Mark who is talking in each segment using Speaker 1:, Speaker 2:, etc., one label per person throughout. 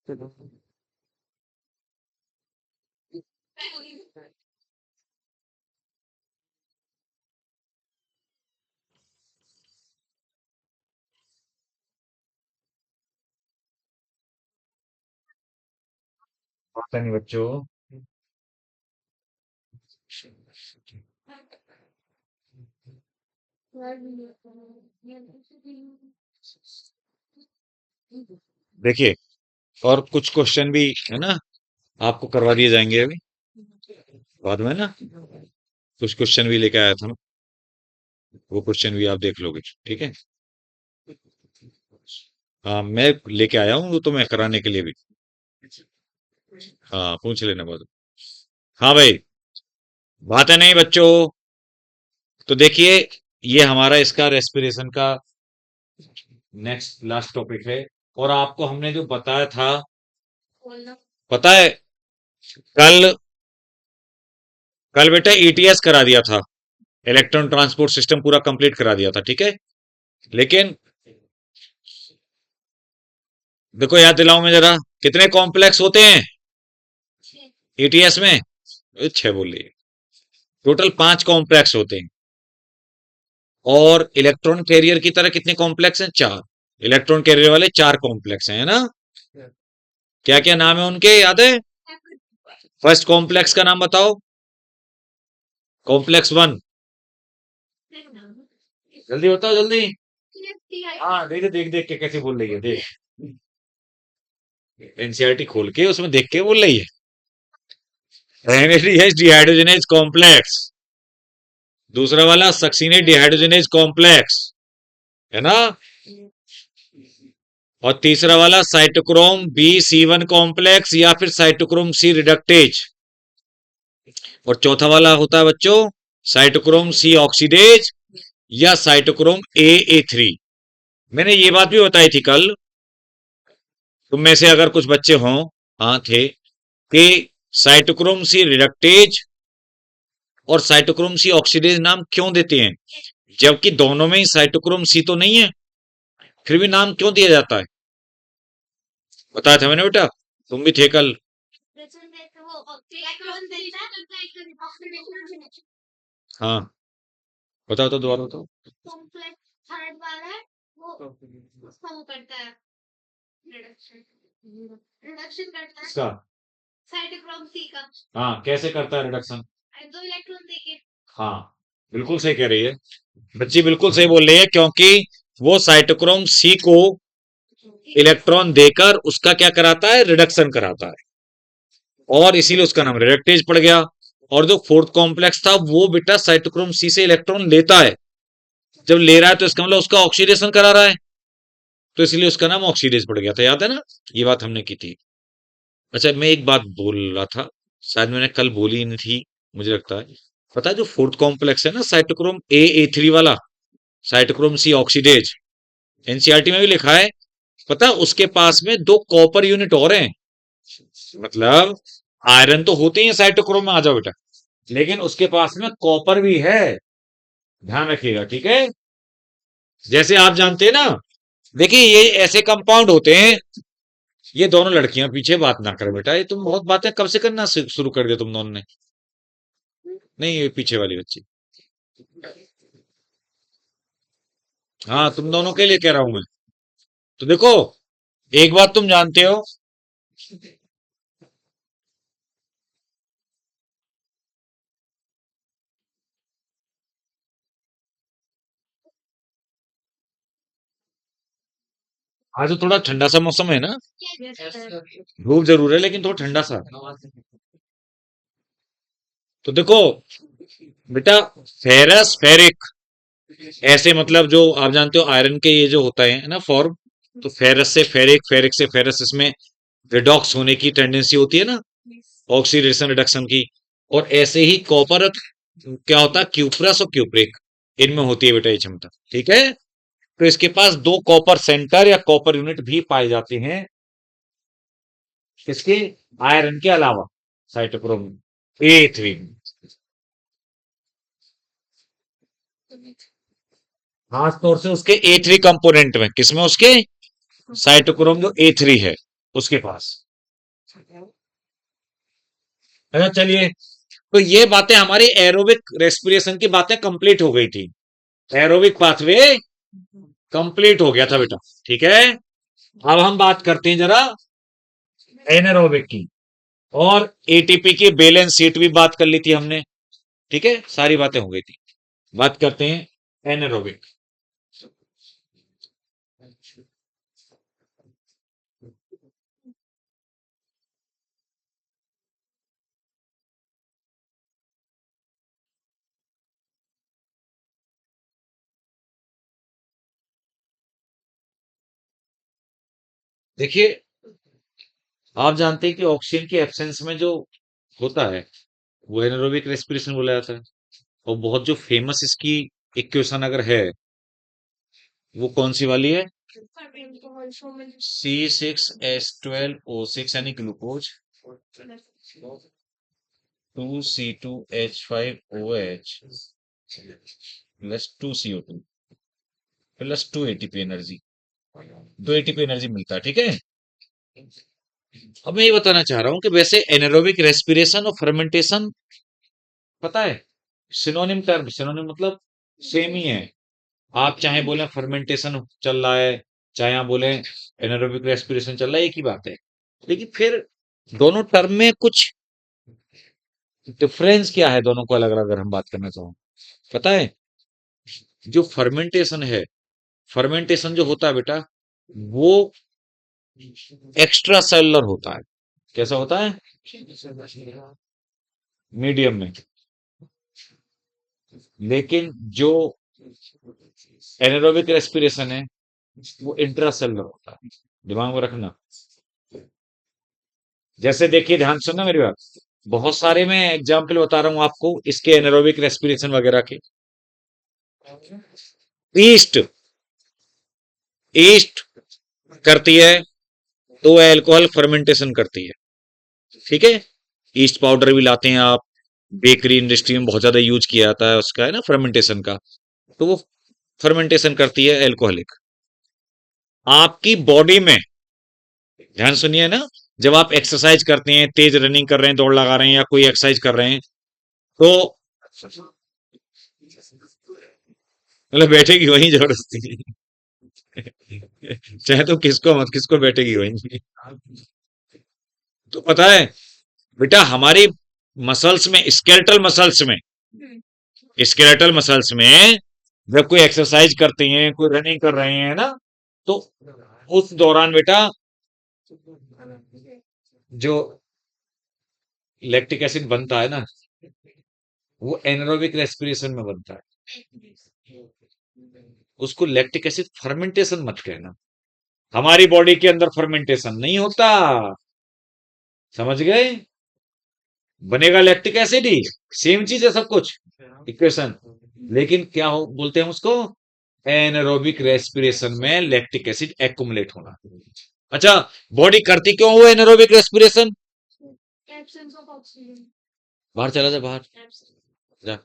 Speaker 1: पता नहीं बच्चों। देखिए, और कुछ क्वेश्चन भी है ना, आपको करवा दिए जाएंगे अभी बाद में ना। कुछ क्वेश्चन भी लेके आया था ना, वो क्वेश्चन भी आप देख लोगे, ठीक है। हाँ, मैं लेके आया हूँ वो तो, मैं कराने के लिए भी। हाँ, पूछ लेना बाद में। हाँ भाई, बात है नहीं बच्चों। तो देखिए, ये हमारा इसका रेस्पिरेशन का नेक्स्ट लास्ट टॉपिक है। और आपको हमने जो बताया था, पता है, कल कल बेटा ईटीएस करा दिया था, इलेक्ट्रॉन ट्रांसपोर्ट सिस्टम पूरा कंप्लीट करा दिया था, ठीक है। लेकिन देखो, याद दिलाऊं मैं जरा, कितने कॉम्प्लेक्स होते हैं ईटीएस में? 6 बोलिए। टोटल 5 कॉम्प्लेक्स होते हैं। और इलेक्ट्रॉन कैरियर की तरह कितने कॉम्प्लेक्स हैं? 4। इलेक्ट्रॉन कैरियर वाले 4 कॉम्प्लेक्स हैं, है ना। क्या क्या नाम है उनके, याद है? फर्स्ट कॉम्प्लेक्स का नाम बताओ। कॉम्प्लेक्स 1। जल्दी बताओ, जल्दी। हाँ, देख देख देख के कैसे बोल रही है, देख। एनसीईआरटी खोल के उसमें देख के बोल रही है। Dehydrogenase complex. दूसरा वाला सक्सीनेट डिहाइड्रोजनेज कॉम्प्लेक्स, है ना। और तीसरा वाला साइटोक्रोम B C1 कॉम्प्लेक्स या फिर साइटोक्रोम C रिडक्टेज। और चौथा वाला होता है बच्चों साइटोक्रोम C ऑक्सीडेज या साइटोक्रोम AA3। मैंने ये बात भी बताई थी कल, तुम में से अगर कुछ बच्चे हों, हाँ थे, कि साइटोक्रोम C रिडक्टेज और साइटोक्रोम C ऑक्सीडेज नाम क्यों देते हैं, जबकि दोनों में ही साइटोक्रोम C तो नहीं है, फिर भी नाम क्यों दिया जाता है? बताया था मैंने बेटा, तुम भी थे कल। हाँ, बताओ तो, दोबारा बताओ। इसका, हाँ, कैसे करता है रिडक्शन? हाँ, बिल्कुल सही कह रही है बच्ची, बिल्कुल सही बोल रही है, क्योंकि वो साइटोक्रोम C को इलेक्ट्रॉन देकर उसका क्या कराता है, रिडक्शन कराता है, और इसीलिए उसका नाम रिडक्टेज पड़ गया। और जो फोर्थ कॉम्प्लेक्स था वो बेटा साइटोक्रोम C से इलेक्ट्रॉन लेता है, जब ले रहा है तो इसका मतलब उसका ऑक्सीडेशन करा रहा है, तो इसलिए उसका नाम ऑक्सीडेज पड़ गया था, याद है ना, ये बात हमने की थी। अच्छा, मैं एक बात बोल रहा था, शायद मैंने कल बोली ही नहीं थी, मुझे लगता है। पता है जो फोर्थ कॉम्प्लेक्स है ना, साइटोक्रोम AA3 वाला, साइटोक्रोम C ऑक्सीडेज, एनसीईआरटी में भी लिखा है। पता है उसके पास में 2 कॉपर यूनिट और हैं। मतलब आयरन तो होते ही है साइटोक्रोम में, आ जाओ बेटा, लेकिन उसके पास में कॉपर भी है, ध्यान रखिएगा, ठीक है। जैसे आप जानते हैं ना, देखिए ये ऐसे कंपाउंड होते हैं। ये दोनों लड़कियां पीछे बात ना करो बेटा, ये तुम बहुत बातें कब से करना शुरू कर दिया तुम दोनों ने। नहीं, ये पीछे वाली बच्ची। हाँ, तुम दोनों के लिए कह रहा हूं मैं। तो देखो, एक बात तुम जानते हो, आज तो थोड़ा ठंडा सा मौसम है ना, धूप जरूर है लेकिन थोड़ा ठंडा सा है। तो देखो बेटा, फेरस फेरिक, ऐसे मतलब जो आप जानते हो आयरन के ये जो होता है ना फॉर्म, तो फेरस से फेरिक, फेरिक से फेरस, इसमें रिडॉक्स होने की टेंडेंसी होती है ना, ऑक्सीडेशन रिडक्शन की। और ऐसे ही कॉपर क्या होता है, क्यूप्रस और क्यूप्रिक, इनमें होती है बेटा ये क्षमता, ठीक है। तो इसके पास 2 कॉपर सेंटर या कॉपर यूनिट भी पाए जाते हैं, किसके, आयरन के अलावा, साइटोक्रोम A3। खास तौर से उसके A3 कंपोनेंट में, किसमें उसके, साइटोक्रोम जो A3 है, उसके पास। अच्छा चलिए, तो ये बातें हमारी एरोबिक रेस्पिरेशन की बातें कंप्लीट हो गई थी। एरोबिक पाथवे कंप्लीट हो गया था बेटा। ठीक है, अब हम बात करते हैं जरा एनारोबिक की। और एटीपी की बैलेंस शीट भी बात कर ली थी हमने। ठीक है, सारी बातें हो गई थी। बात करते हैं एनारोबिक। देखिए, आप जानते हैं कि ऑक्सीजन की एब्सेंस में जो होता है वो एनारोबिक रेस्पिरेशन बोला जाता है। और बहुत जो फेमस इसकी इक्वेशन अगर है, वो कौन सी वाली है? C6H12O6 यानी glucose, 2C2H5OH plus 2CO2 plus 2 ATP energy. 2 ATP energy मिलता है। ठीक है, अब मैं ये बताना चाह रहा हूं कि वैसे एनारोबिक रेस्पिरेशन और फर्मेंटेशन पता है सिनोनिम टर्म, सिनोनिम मतलब सेम ही है। आप चाहे बोले फर्मेंटेशन चल रहा है, चाहे आप बोले एनारोबिक रेस्पिरेशन चल रहा है, एक ही बात है। लेकिन फिर दोनों टर्म में कुछ डिफरेंस क्या है, दोनों को अलग अलग अगर हम बात करना चाहो, पता है? जो फर्मेंटेशन है, फर्मेंटेशन जो होता है बेटा, वो एक्स्ट्रा सेलुलर होता है। कैसा होता है? मीडियम में। लेकिन जो एनारोबिक रेस्पिरेशन है वो इंट्रा सेलुलर होता है। दिमाग में रखना। जैसे देखिए, ध्यान सुनना मेरी बात। बहुत सारे मैं एग्जाम्पल बता रहा हूं आपको इसके एनारोबिक रेस्पिरेशन वगैरह के। ईस्ट, ईस्ट करती है तो अल्कोहल फर्मेंटेशन करती है। ठीक है, ईस्ट पाउडर भी लाते हैं आप, बेकरी इंडस्ट्री में बहुत ज्यादा यूज किया जाता है उसका, है ना, फर्मेंटेशन का। तो वो फर्मेंटेशन करती है अल्कोहलिक। आपकी बॉडी में, ध्यान सुनिए ना, जब आप एक्सरसाइज करते हैं, तेज रनिंग कर रहे हैं, दौड़ लगा रहे हैं या कोई एक्सरसाइज कर रहे हैं, तो मतलब बैठेगी वहीं जबरदस्ती। चाहे तो किसको मत, किसको बैठेगी वहीं। तो पता है बेटा, हमारी मसल्स में, स्केलेटल मसल्स में जब कोई एक्सरसाइज करते हैं, कोई रनिंग कर रहे हैं ना, तो उस दौरान बेटा जो लैक्टिक एसिड बनता है ना, वो एनारोबिक रेस्पिरेशन में बनता है। उसको लैक्टिक एसिड फर्मेंटेशन मत कहना। हमारी बॉडी के अंदर फर्मेंटेशन नहीं होता, समझ गए? बनेगा लैक्टिक एसिड ही, सेम चीज है सब कुछ, इक्वेशन। लेकिन क्या हो बोलते हैं उसको? एनारोबिक रेस्पिरेशन में लैक्टिक एसिड एक्युमुलेट होना। अच्छा, बॉडी करती क्यों वो एनारोबिक रेस्पिरेशन? बाहर चला जा, बाहर जा।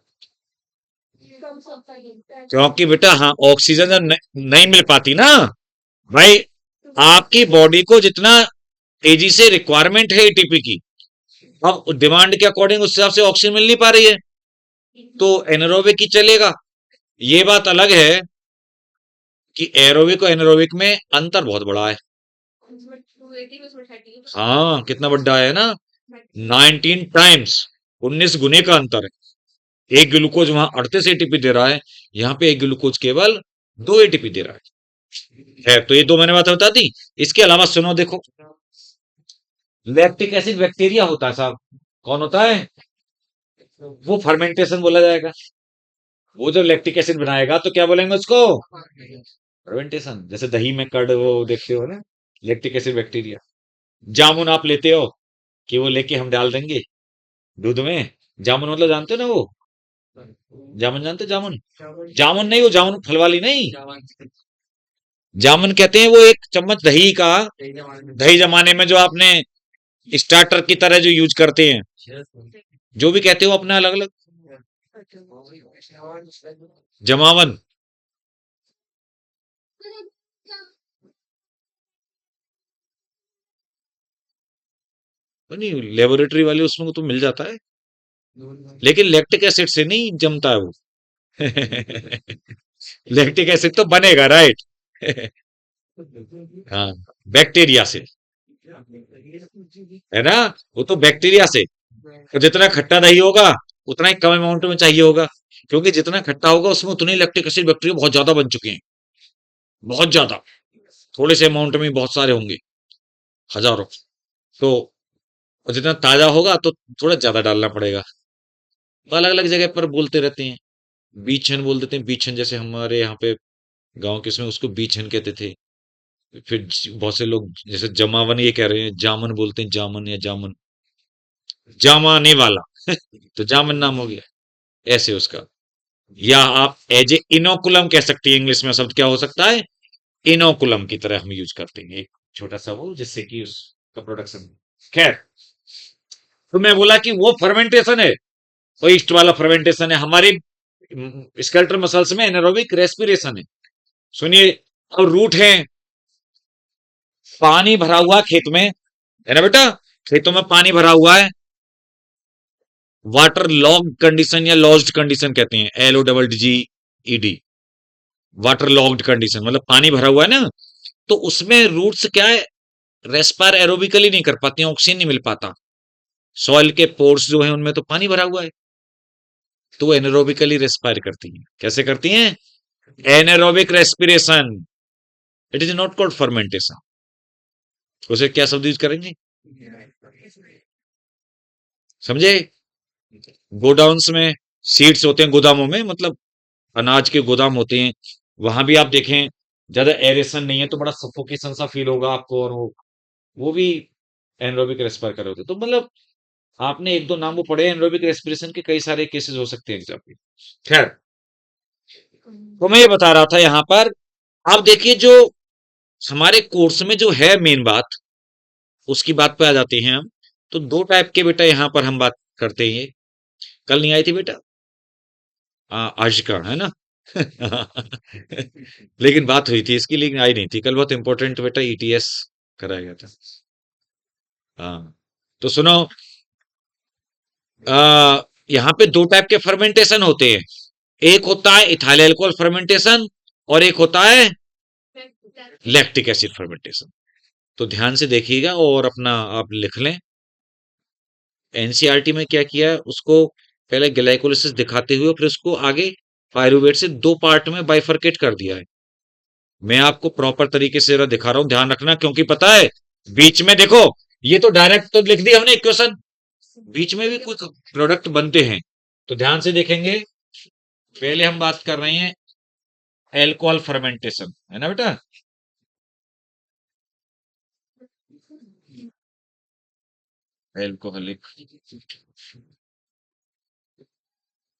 Speaker 1: क्योंकि बेटा, हाँ, ऑक्सीजन जब नहीं मिल पाती ना भाई, आपकी बॉडी को जितना तेजी से रिक्वायरमेंट है एटीपी की, अब डिमांड के अकॉर्डिंग उस हिसाब से ऑक्सीजन मिल नहीं पा रही है, तो एनारोबिक ही चलेगा। ये बात अलग है कि एरोबिक और एनारोबिक में अंतर बहुत बड़ा है। हाँ, कितना बड़ा है ना, 19 टाइम्स, 19 गुने का अंतर है। एक ग्लूकोज वहां 38 एटीपी दे रहा है, यहाँ पे एक ग्लूकोज केवल 2 एटीपी दे रहा है। तो ये दो मैंने बात बता दी। इसके अलावा सुनो, देखो, लैक्टिक एसिड बैक्टीरिया होता है साहब। कौन होता है? वो फर्मेंटेशन बोला जाएगा। वो जब लैक्टिक एसिड बनाएगा तो क्या बोलेंगे उसको? फर्मेंटेशन। जैसे दही में कर्ड वो देखते हो ना, लैक्टिक एसिड बैक्टीरिया। जामुन आप लेते हो कि वो लेके हम डाल देंगे दूध में। जामुन मतलब जानते हो ना वो, जामुन जानते हो? जामुन, जामुन नहीं, वो जामुन फल वाली नहीं, जामुन कहते हैं वो एक चम्मच दही का, दही जमाने में जो आपने स्टार्टर की तरह जो यूज करते हैं, जो भी कहते हो अपना अलग अलग। जमावन। नहीं, लेबोरेटरी वाले उसमें तो मिल जाता है, लेकिन लैक्टिक एसिड से नहीं जमता है वो। लैक्टिक एसिड तो बनेगा, राइट। हाँ, बैक्टीरिया से, है ना, वो तो बैक्टीरिया से। तो जितना खट्टा दही होगा उतना ही कम अमाउंट में चाहिए होगा, क्योंकि जितना खट्टा होगा उसमें उतने लैक्टिक एसिड बैक्टीरिया बहुत ज्यादा बन चुके हैं, बहुत ज्यादा। थोड़े से अमाउंट में बहुत सारे होंगे, हजारों। तो और जितना ताजा होगा तो थोड़ा ज्यादा डालना पड़ेगा। तो अलग अलग जगह पर बोलते रहते हैं, बीछन बोल देते हैं, बीछन, जैसे हमारे यहाँ पे गांव के इसमें उसको बीछन कहते थे। फिर बहुत से लोग जैसे जमावन ये कह रहे हैं, जामन बोलते हैं, जामन या जामन, जामाने वाला। तो जामन नाम हो गया ऐसे उसका। या आप एज ए इनोकुलम कह सकते हैं, इंग्लिश में शब्द क्या हो सकता है, इनोकुलम की तरह हम यूज करते हैं, एक छोटा सा वो, जिससे कि उसका प्रोडक्शन। खैर, तो मैं बोला कि वो फर्मेंटेशन है, वो ईस्ट वाला फर्मेंटेशन है। हमारे स्केलेटल मसल्स में एनारोबिक रेस्पिरेशन है। सुनिए, अब रूट है, पानी भरा हुआ खेत में, है ना बेटा, खेतों में पानी भरा हुआ है, वाटर लॉग कंडीशन या लॉज्ड कंडीशन कहते हैं, LOGGED, वाटर लॉग्ड कंडीशन मतलब पानी भरा हुआ है ना। तो उसमें रूट्स क्या है, रेस्पायर एरोबिकली नहीं कर पाती हैं, ऑक्सीजन नहीं मिल पाता। सॉइल के पोर्स जो है उनमें तो पानी भरा हुआ है, तो वो एनारोबिकली रेस्पायर करती हैं। कैसे करती हैं, anaerobic respiration. It is not called fermentation. उसे क्या शब्द यूज करेंगे, समझे। गोडाउन्स में सीड्स होते हैं, गोदामों में मतलब अनाज के गोदाम होते हैं, वहां भी आप देखें ज्यादा एरेशन नहीं है तो बड़ा सफोकेशन सा फील होगा आपको, और वो भी एनरोबिक रेस्पायर कर रहे होते हैं। तो मतलब आपने एक दो नाम वो पढ़े एनरोबिक रेस्पिरेशन के, कई सारे केसेस हो सकते हैं एग्जाम में। खैर, तो मैं ये बता रहा था यहाँ पर, आप देखिए जो हमारे कोर्स में जो है मेन बात, उसकी बात पे आ जाते हैं हम। तो दो टाइप के बेटा यहाँ पर हम बात करते हैं। कल नहीं आई थी बेटा, आज का है ना। लेकिन बात हुई थी इसकी, लेकिन आई नहीं थी कल, बहुत इंपॉर्टेंट बेटा ETS कराया गया था। हाँ, तो सुनो, यहाँ पे दो टाइप के फर्मेंटेशन होते हैं। एक होता है इथाइल अल्कोहल फर्मेंटेशन, और एक होता है लैक्टिक एसिड फर्मेंटेशन। तो ध्यान से देखिएगा और अपना आप लिख लें। एनसीईआरटी में क्या किया है, उसको पहले ग्लाइकोलिसिस दिखाते हुए फिर उसको आगे पायरुवेट से दो पार्ट में बाइफरकेट कर दिया है। मैं आपको प्रॉपर तरीके से जरा दिखा रहा हूं, ध्यान रखना, क्योंकि पता है बीच में देखो, ये तो डायरेक्ट तो लिख दिया हमने क्वेश्चन, बीच में भी कुछ प्रोडक्ट बनते हैं। तो ध्यान से देखेंगे, पहले हम बात कर रहे हैं एल्कोहल फर्मेंटेशन, है ना बेटा। Alcoholic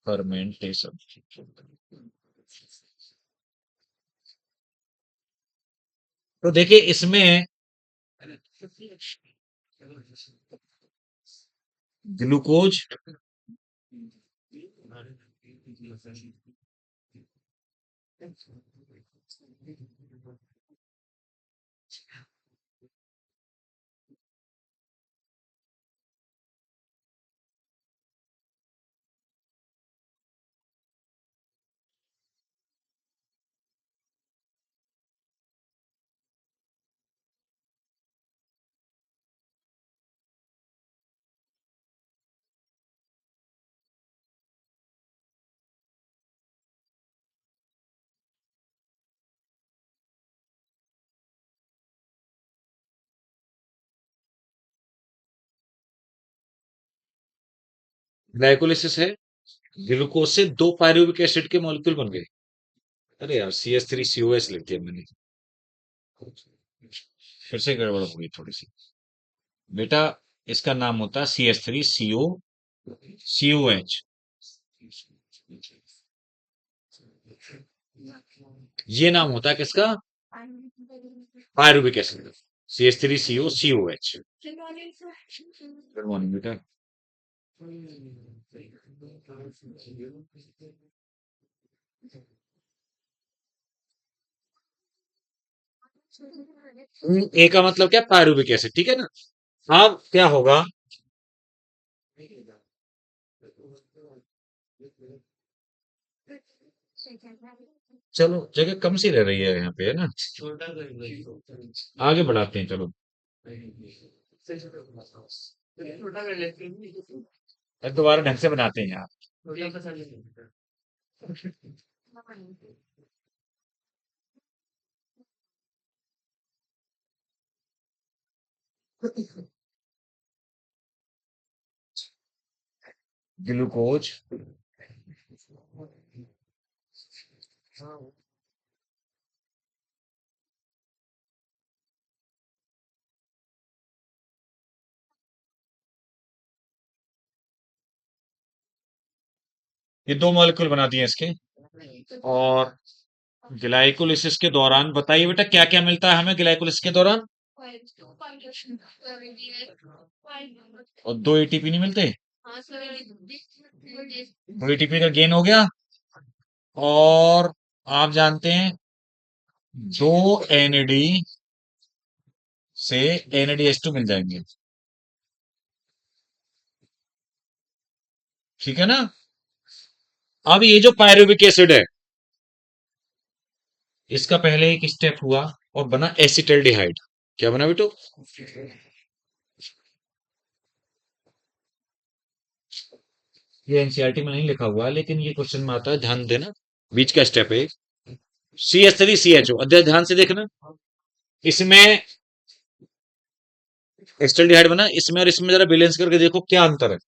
Speaker 1: fermentation. तो देखिए इसमें ग्लूकोज, ग्लाइकोलिसिस है, ग्लूकोज से दो पायरुविक एसिड के मॉलिक्यूल बन गए। अरे यार, CH3COH लिख दिया मैंने, फिर से गड़बड़ हो गई थोड़ी सी। बेटा, इसका नाम होता है CH3COCOH। ये नाम होता है किसका, pyruvic acid, CH3COCOH। Good morning बेटा। ए का मतलब क्या, पायरुविक एसिड, ठीक है ना। अब क्या होगा, चलो जगह कम सी रह रही है यहाँ पे, है ना? आगे बढ़ाते हैं, चलो। अब दोबारा ढंग से बनाते हैं यार। ग्लूकोज, ये दो मॉलिक्यूल बना दिए इसके। और ग्लाइकोलिसिस के दौरान बताइए बेटा क्या क्या मिलता है हमें ग्लाइकोलिसिस के दौरान? और दो एटीपी नहीं मिलते? दो एटीपी का गेन हो गया। और आप जानते हैं दो एनएडी से NADH2 मिल जाएंगे, ठीक है ना? अब ये जो पायरुविक एसिड है, इसका पहले एक स्टेप हुआ और बना एसिटल्डिहाइड। क्या बना बेटो? ये एनसीईआरटी में नहीं लिखा हुआ है, लेकिन ये क्वेश्चन में आता है, ध्यान देना। बीच का स्टेप है CH3CHO। अध्याय ध्यान से देखना। इसमें एसिटल्डिहाइड बना, इसमें और इसमें जरा बैलेंस करके देखो क्या अंतर है।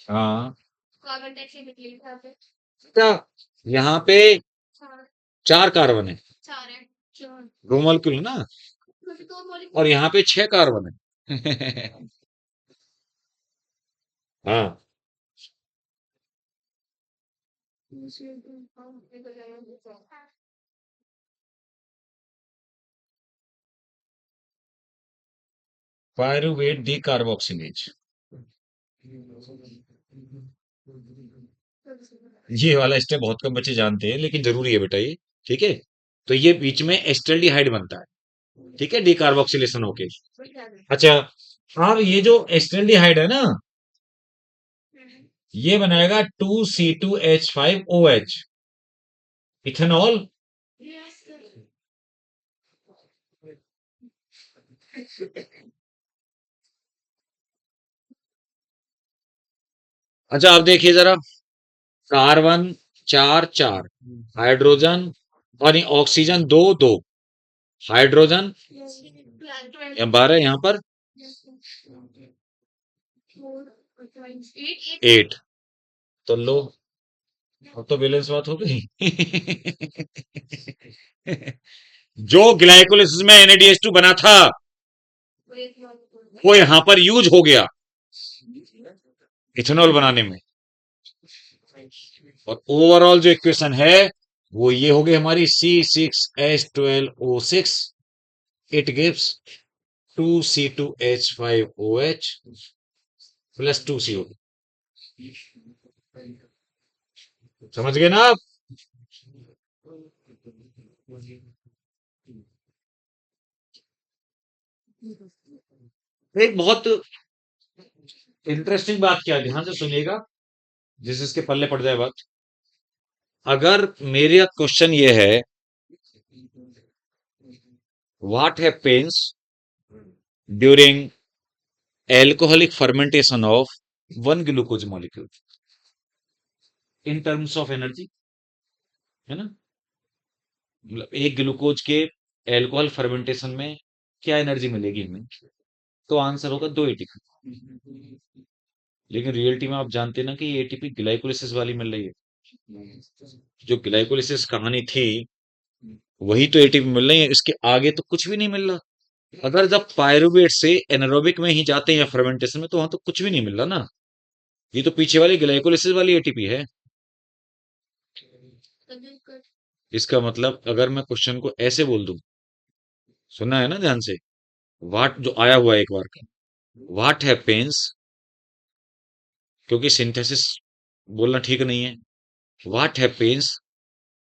Speaker 1: हाँ, क्या यहाँ पे चार कार्बन है, दो मॉलिक्यूल ना, और यहाँ पे 6 कार्बन है। हाँ, पायरुवेट डी कार्बोक्सिलेज। ये वाला स्टेप बहुत कम बच्चे जानते हैं, लेकिन जरूरी है बेटा ये, ठीक है? तो ये बीच में एस्टल्डिहाइड बनता है, ठीक है, डीकार्बोक्सिलेशन होके। अच्छा, अब ये जो एस्टल्डिहाइड है ना, ये बनाएगा 2C2H5OH, इथेनॉल। अच्छा, आप देखिए जरा, कार्बन चार चार, हाइड्रोजन और ये ऑक्सीजन दो दो, हाइड्रोजन या 12 यहाँ पर 8। तो लो, अब तो बैलेंस बात हो गई। जो ग्लाइकोलिसिस में NADH2 बना था, वो यहां पर यूज हो गया इथेनॉल बनाने में। और ओवरऑल जो इक्वेशन है वो ये हो गई हमारी C6H12O6। It gives 2C2H5OH plus 2CO। समझ गए ना आप? एक बहुत इंटरेस्टिंग बात क्या, ध्यान से सुनिएगा, जिस इसके पल्ले पड़ जाए बात। अगर मेरा क्वेश्चन ये है, what happens during alcoholic fermentation of one glucose molecule in terms of energy, है ना? मतलब एक ग्लूकोज के एल्कोहल फर्मेंटेशन में क्या एनर्जी मिलेगी हमें? तो आंसर होगा 2 ATP। लेकिन रियलिटी में आप जानते हैं ना कि ये ATP ग्लाइकोलिसिस वाली मिल रही है। जो ग्लाइकोलिसिस कहानी थी वही तो ATP मिल रही है, इसके आगे तो कुछ भी नहीं मिल रहा। अगर जब पायरुवेट से एनारोबिक में ही जाते हैं या फर्मेंटेशन में, तो वहां तो कुछ भी नहीं मिल रहा ना। ये तो पीछे वाली ग्लाइकोलिसिस वाली ATP है। इसका मतलब अगर मैं क्वेश्चन को ऐसे बोल दूं, सुना है ना ध्यान से, वाट जो आया हुआ है एक बार का, व्हाट हैपेंस, क्योंकि सिंथेसिस बोलना ठीक नहीं है, what happens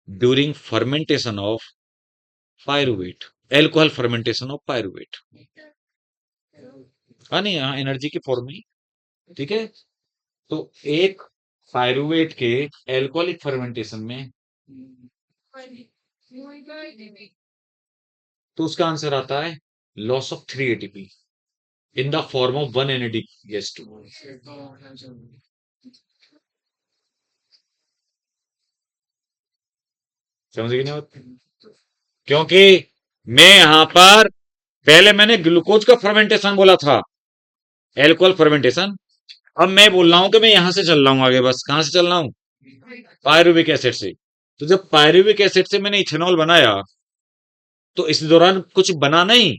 Speaker 1: during fermentation of pyruvate, alcohol fermentation of pyruvate. हाँ नहीं, हाँ एनर्जी के फॉर्म में ही, ठीक है? तो एक पायरुवेट के एल्कोहलिक फर्मेंटेशन में, तो उसका आंसर आता है loss of 3 ATP in the form of 1 NADH2। समझ गए नहीं बात? क्योंकि मैं यहां पर पहले मैंने ग्लूकोज का फर्मेंटेशन बोला था, एल्कोहल फर्मेंटेशन। अब मैं बोल रहा हूं कि मैं यहां से चल रहा हूं आगे, बस कहां से चल रहा हूं, पायरुविक एसिड से। तो जब पायरुविक एसिड से मैंने इथेनॉल बनाया, तो इस दौरान कुछ बना नहीं,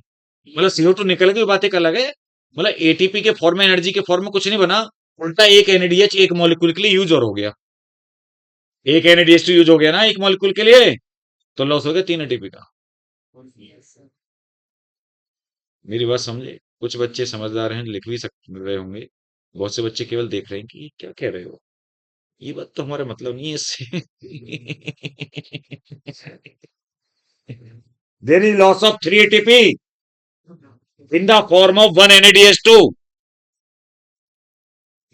Speaker 1: मतलब CO2 निकल गई, बात एक अलग है। मतलब एटीपी के फॉर्म में, एनर्जी के फॉर्म में कुछ नहीं बना, उल्टा एक NADH एक मॉलिक्यूल के लिए यूज और हो गया। एक NADH यूज हो गया ना एक मॉलिक्यूल के लिए, तो लॉस हो गया 3 एटीपी का। मेरी बात समझे? कुछ बच्चे समझदार हैं, लिख भी रहे होंगे, बहुत से बच्चे केवल देख रहे हैं कि ये क्या कह रहे हो, ये बात तो हमारा मतलब नहीं है इससे। There is loss of 3 ATP in the form of 1 NADH2.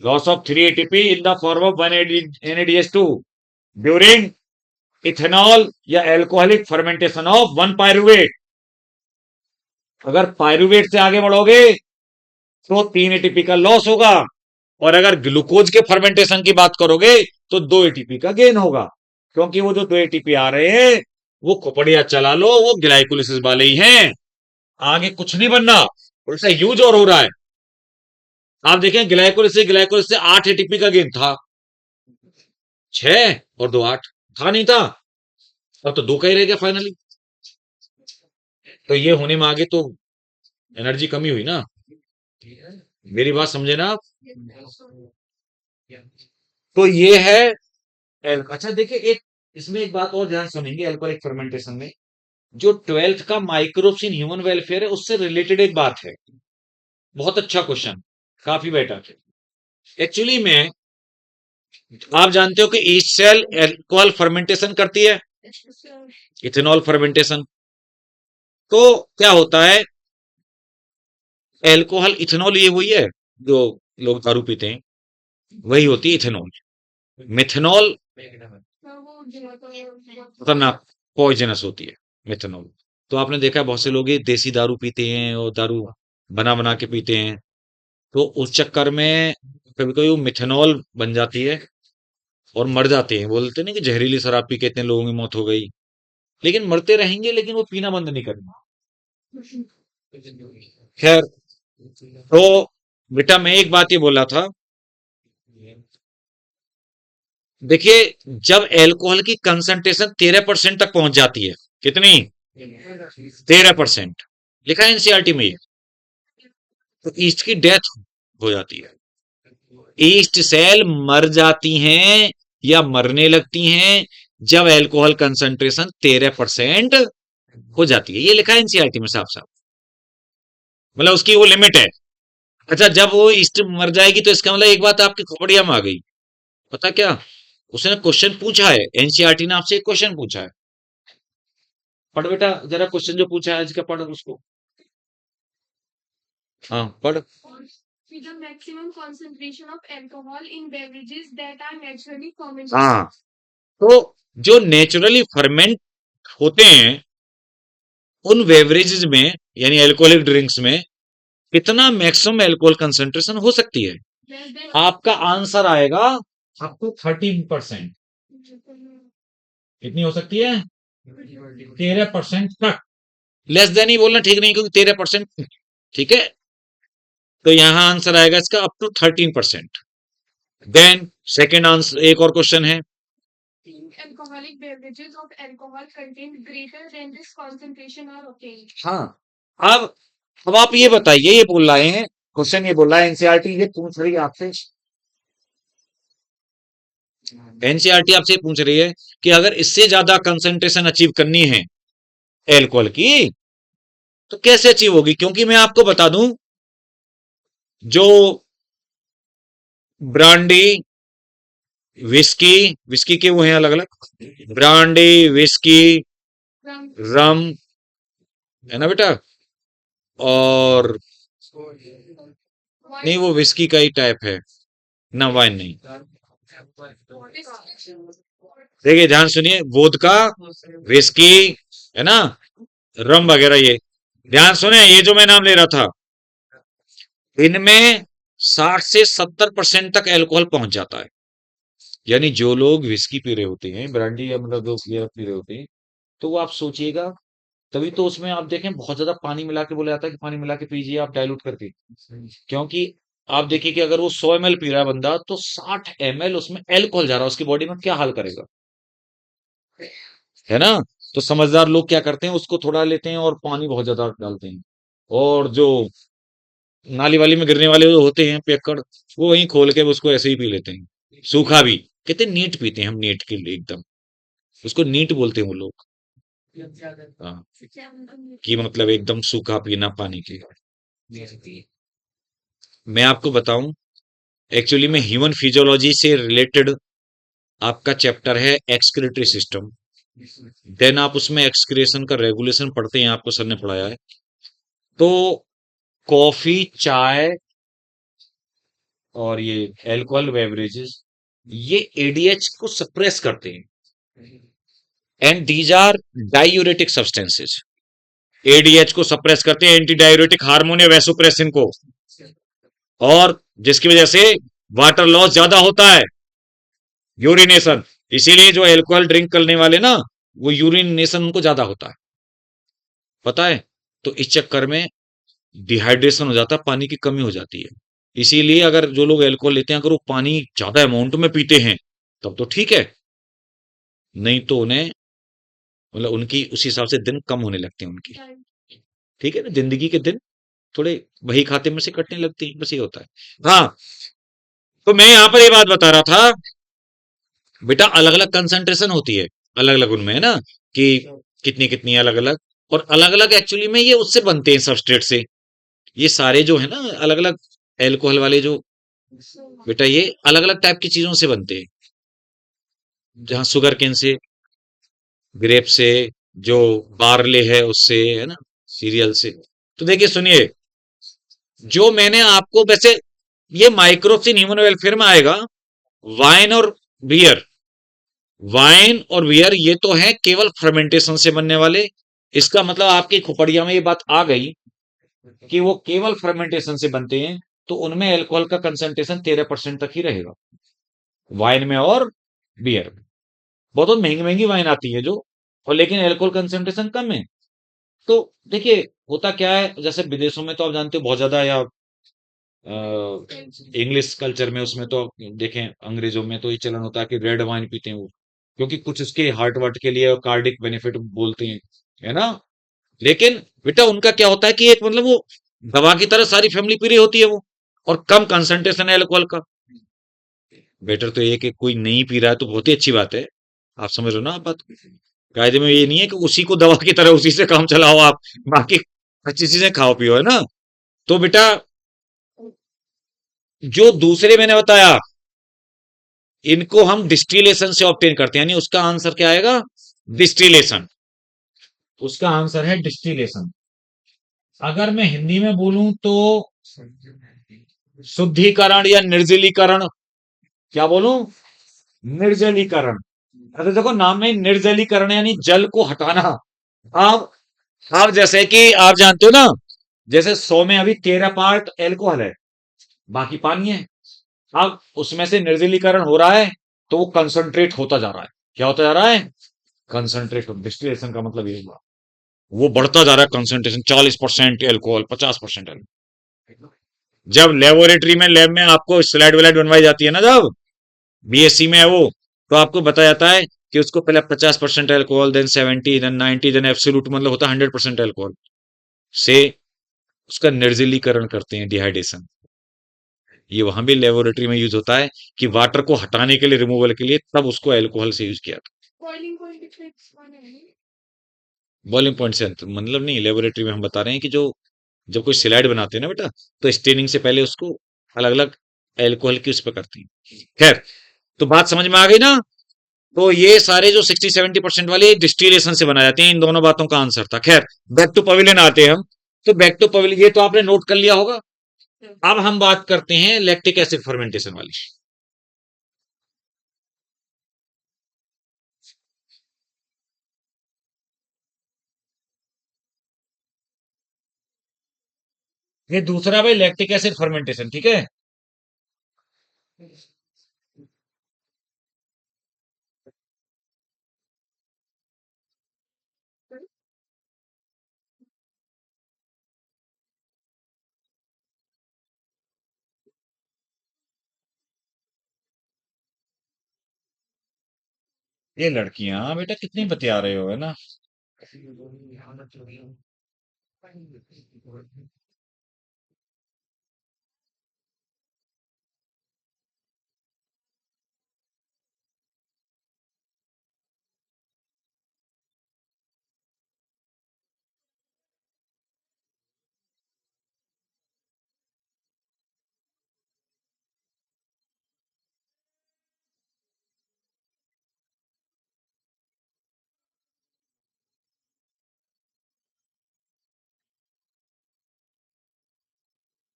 Speaker 1: Loss of 3 ATP in the form of 1 NADH2 during ethanol या alcoholic fermentation of 1 pyruvate। अगर पायरुवेट से आगे बढ़ोगे तो 3 एटीपी का लॉस होगा, और अगर ग्लूकोज के फर्मेंटेशन की बात करोगे तो 2 एटीपी का गेन होगा। क्योंकि वो जो 2 एटीपी आ रहे हैं वो खोपड़िया चला लो, वो ग्लाइकोलिसिस वाले ही हैं, आगे कुछ नहीं बनना, उल्टा यूज और हो रहा है। आप देखें ग्लाइकोलिसिस से 8 एटीपी का गेन था, 6 और 2 8 था नहीं था, अब तो 2 का ही रह गया फाइनली। तो ये होने में आगे तो एनर्जी कमी हुई ना, मेरी बात समझे ना आप? तो ये है अच्छा देखिए, एक इसमें एक बात और ध्यान सुनेंगे, अल्कोहलिक फर्मेंटेशन में जो 12th का माइक्रोब्स इन ह्यूमन वेलफेयर है उससे रिलेटेड एक बात है। बहुत अच्छा क्वेश्चन, काफी बेटर है। एक्चुअली में आप जानते हो कि ईस्ट सेल अल्कोहल फर्मेंटेशन करती है, इथेनॉल फर्मेंटेशन। तो क्या होता है, अल्कोहल इथेनॉल ये वही है जो लोग दारू पीते हैं, वही होती है इथेनॉल। मिथेनॉल खतरनाक पॉइजनस होती है मिथेनॉल। तो आपने देखा है बहुत से लोग ये देसी दारू पीते हैं और दारू बना बना के पीते हैं, तो उस चक्कर में कभी कभी वो मिथेनॉल बन जाती है और मर जाते हैं। बोलते नहीं कि जहरीली शराब पी के इतने लोगों की मौत हो गई, लेकिन मरते रहेंगे, लेकिन वो पीना बंद नहीं करेंगे। खैर, तो बेटा मैं एक बात ये बोला था, देखिए जब अल्कोहल की कंसंट्रेशन 13% तक पहुंच जाती है, कितनी, 13%, लिखा है एनसीईआरटी में ये, तो ईस्ट की डेथ हो जाती है, ईस्ट सेल मर जाती हैं या मरने लगती हैं जब अल्कोहल कंसंट्रेशन 13% हो जाती है। ये लिखा है एनसीईआरटी में साफ साफ, मतलब उसकी वो लिमिट है। अच्छा जब वो ईस्ट मर जाएगी तो इसका मतलब एक बात आपकी खोपड़िया में आ गई, पता क्या, उसने क्वेश्चन पूछा है, एनसीईआरटी ने आपसे एक क्वेश्चन पूछा है, पढ़ बेटा जरा क्वेश्चन जो पूछा है आज का, पढ़ उसको। हाँ पढ़।
Speaker 2: The maximum concentration of alcohol in beverages that are naturally fermented.
Speaker 1: हाँ, तो जो नेचुरली फर्मेंट होते हैं उन बेवरेजेस में, यानी अल्कोहलिक ड्रिंक्स में कितना मैक्सिमम अल्कोहल कंसंट्रेशन हो सकती है, आपका आंसर आएगा अप टू 13%। कितनी हो सकती है, 13% तक। लेस देन ही बोलना ठीक नहीं, क्योंकि 13% ठीक है, तो यहां आंसर आएगा इसका up to 13%। Then second answer, एक और क्वेश्चन है,
Speaker 2: alcoholic beverages of alcohol content greater than this concentration are obtained.
Speaker 1: हाँ अब आप ये बताइए, ये बोल रहे हैं क्वेश्चन, ये बोल रहा है एनसीईआरटी ये पूछ रही है आपसे, एनसीईआरटी आपसे पूछ रही है कि अगर इससे ज्यादा कंसंट्रेशन अचीव करनी है एल्कोहल की तो कैसे अचीव होगी। क्योंकि मैं आपको बता दूं, जो ब्रांडी विस्की, विस्की के वो हैं अलग अलग, ब्रांडी विस्की रम, है ना बेटा, और नहीं वो विस्की का ही टाइप है ना, वाइन नहीं, देखिए ध्यान सुनिए, वोदका, विस्की, है ना, रम वगैरह, ये ध्यान सुने, ये जो मैं नाम ले रहा था, इनमें 60 से 70% तक अल्कोहल पहुंच जाता है। यानी जो लोग विस्की पी रहे होते हैं, ब्रांडी या मतलब जो ये पी रहे होते हैं, तो वो आप सोचिएगा, तभी तो उसमें आप देखें बहुत ज्यादा पानी मिला के बोला जाता है कि पानी मिला के पीजिए आप डाइल्यूट करके, क्योंकि आप देखिए कि अगर वो 100 ml पी रहा है बंदा, तो 60 ml उसमें अल्कोहल जा रहा है, उसकी बॉडी में क्या हाल करेगा, है ना। तो समझदार लोग क्या करते हैं, उसको थोड़ा लेते हैं और पानी बहुत ज्यादा डालते हैं, और जो नाली वाली में गिरने वाले जो होते हैं पियक्कड़, वो वहीं खोल के उसको ऐसे ही पी लेते हैं, सूखा भी, कहते हैं नीट पीते हैं हम, नीट के लिए एकदम, उसको नीट बोलते हैं वो लोग। हाँ, कि मतलब एकदम सूखा पीना पानी के। मैं आपको बताऊं, एक्चुअली में ह्यूमन फिजियोलॉजी से रिलेटेड आपका चैप्टर है एक्सक्रीटरी सिस्टम, देन आप उसमें एक्सक्रिएशन का रेगुलेशन पढ़ते हैं, आपको सर ने पढ़ाया है। तो कॉफी, चाय और ये अल्कोहल बेवरेजेस, ये एडीएच को सप्रेस करते हैं, and these are diuretic substances. ADH को सप्रेस करते हैं, एंटी डायूरेटिक हार्मोन या वैसोप्रेसिन को, और जिसकी वजह से वाटर लॉस ज्यादा होता है, यूरिनेशन। इसीलिए जो अल्कोहल ड्रिंक करने वाले ना, वो यूरिनेशन उनको ज्यादा होता है, पता है। तो इस चक्कर में डिहाइड्रेशन हो जाता है, पानी की कमी हो जाती है। इसीलिए अगर जो लोग अल्कोहल लेते हैं, अगर वो पानी ज्यादा अमाउंट में पीते हैं, तब तो ठीक है, नहीं तो उन्हें मतलब उनकी उसी हिसाब से दिन कम होने लगते हैं उनकी, ठीक है ना, जिंदगी के दिन थोड़े वही खाते में से कटने लगते हैं, बस ये होता है। हाँ, तो मैं यहां पर ये बात बता रहा था, बेटा अलग अलग कंसंट्रेशन होती है, अलग अलग उनमें, है ना, कि कितनी कितनी अलग अलग, और अलग अलग एक्चुअली में ये उससे बनते हैं सबस्ट्रेट से, ये सारे जो है ना अलग अलग एल्कोहल वाले जो, बेटा ये अलग अलग टाइप की चीजों से बनते हैं, जहां शुगर केन से, ग्रेप से, जो बार्ले है उससे, है ना, सीरियल से। तो देखिए सुनिए, जो मैंने आपको वैसे, ये माइक्रोब्स इन ह्यूमन वेलफेयर में आएगा, वाइन और बियर, वाइन और बियर ये तो है केवल फर्मेंटेशन से बनने वाले, इसका मतलब आपकी खोपड़िया में ये बात आ गई कि वो केवल फर्मेंटेशन से बनते हैं, तो उनमें अल्कोहल का कंसंट्रेशन 13% तक ही रहेगा, वाइन में और बियर में। बहुत महंगी महंगी वाइन आती है जो, और लेकिन अल्कोहल कंसंट्रेशन कम है। तो देखिए होता क्या है, जैसे विदेशों में तो आप जानते हो बहुत ज्यादा, या इंग्लिश कल्चर में उसमें तो देखें, अंग्रेजों में तो ये चलन होता है कि रेड वाइन पीते हैं वो, क्योंकि कुछ उसके हार्ट वार्ट के लिए कार्डिक बेनिफिट बोलते हैं, है ना। लेकिन बेटा उनका क्या होता है कि एक मतलब वो दवा की तरह सारी फैमिली पी रही होती है वो, और कम कंसंट्रेशन है अल्कोहल का। बेटर तो ये कि कोई नहीं पी रहा है तो बहुत ही अच्छी बात है, आप समझ रहे हो ना आप बात। कायदे में ये नहीं है कि उसी को दवा की तरह उसी से काम चलाओ आप, बाकी अच्छी चीजें खाओ पियो, है ना। तो बेटा जो दूसरे मैंने बताया, इनको हम डिस्टिलेशन से ऑब्टेन करते हैं, यानी उसका आंसर क्या आएगा, डिस्टिलेशन, उसका आंसर है डिस्टिलेशन। अगर मैं हिंदी में बोलूं तो शुद्धिकरण या निर्जलीकरण, क्या बोलूं, निर्जलीकरण। अरे देखो नाम में निर्जलीकरण यानी जल को हटाना। आप आप जैसे कि आप जानते हो ना, जैसे 100 में अभी 13 पार्ट एल्कोहल है, बाकी पानी है। अब उसमें से निर्जलीकरण हो रहा है, तो वो कंसंट्रेट होता जा रहा है, क्या होता जा रहा है, कंसंट्रेट। डिस्टिलेशन का मतलब ये हुआ, वो बढ़ता जा रहा है कंसंट्रेशन, 40% एल्कोहल, 50% एल्कोहल। जब लेबोरेटरी में, लैब में आपको स्लाइड वाइड बनवाई जाती है ना, जब बीएससी में है वो, तो आपको बताया जाता है कि उसको पहले 50% alcohol, then 70, then 90, then absolute मतलब होता है 100% अल्कोहल से उसका निर्जलीकरण करते हैं, डिहाइड्रेशन। ये वहां भी लेबोरेटरी में यूज होता है कि वाटर को हटाने के लिए, रिमूवल के लिए, तब उसको अल्कोहल से यूज किया था।
Speaker 2: बॉइलिंग पॉइंट इफेक्ट्स वन है।
Speaker 1: बॉइलिंग पॉइंट से मतलब नहीं, लेबोरेटरी में हम बता रहे हैं कि जो जब कोई स्लाइड बनाते हैं ना बेटा, तो स्टेनिंग से पहले उसको अलग अलग एल्कोहल की उस पर करती हैं। खैर, तो बात समझ में आ गई ना। तो ये सारे जो 60-70% वाले डिस्टिलेशन से बनाए जाते हैं, इन दोनों बातों का आंसर था। खैर, बैक टू पवेलियन आते हैं हम। तो बैक टू पवेलियन ये तो आपने नोट कर लिया होगा। अब हम बात करते हैं लैक्टिक एसिड फर्मेंटेशन वाली। ये दूसरा भाई लैक्टिक एसिड फर्मेंटेशन, ठीक है। ये लड़कियां बेटा कितनी बतिया रहे हो, है ना।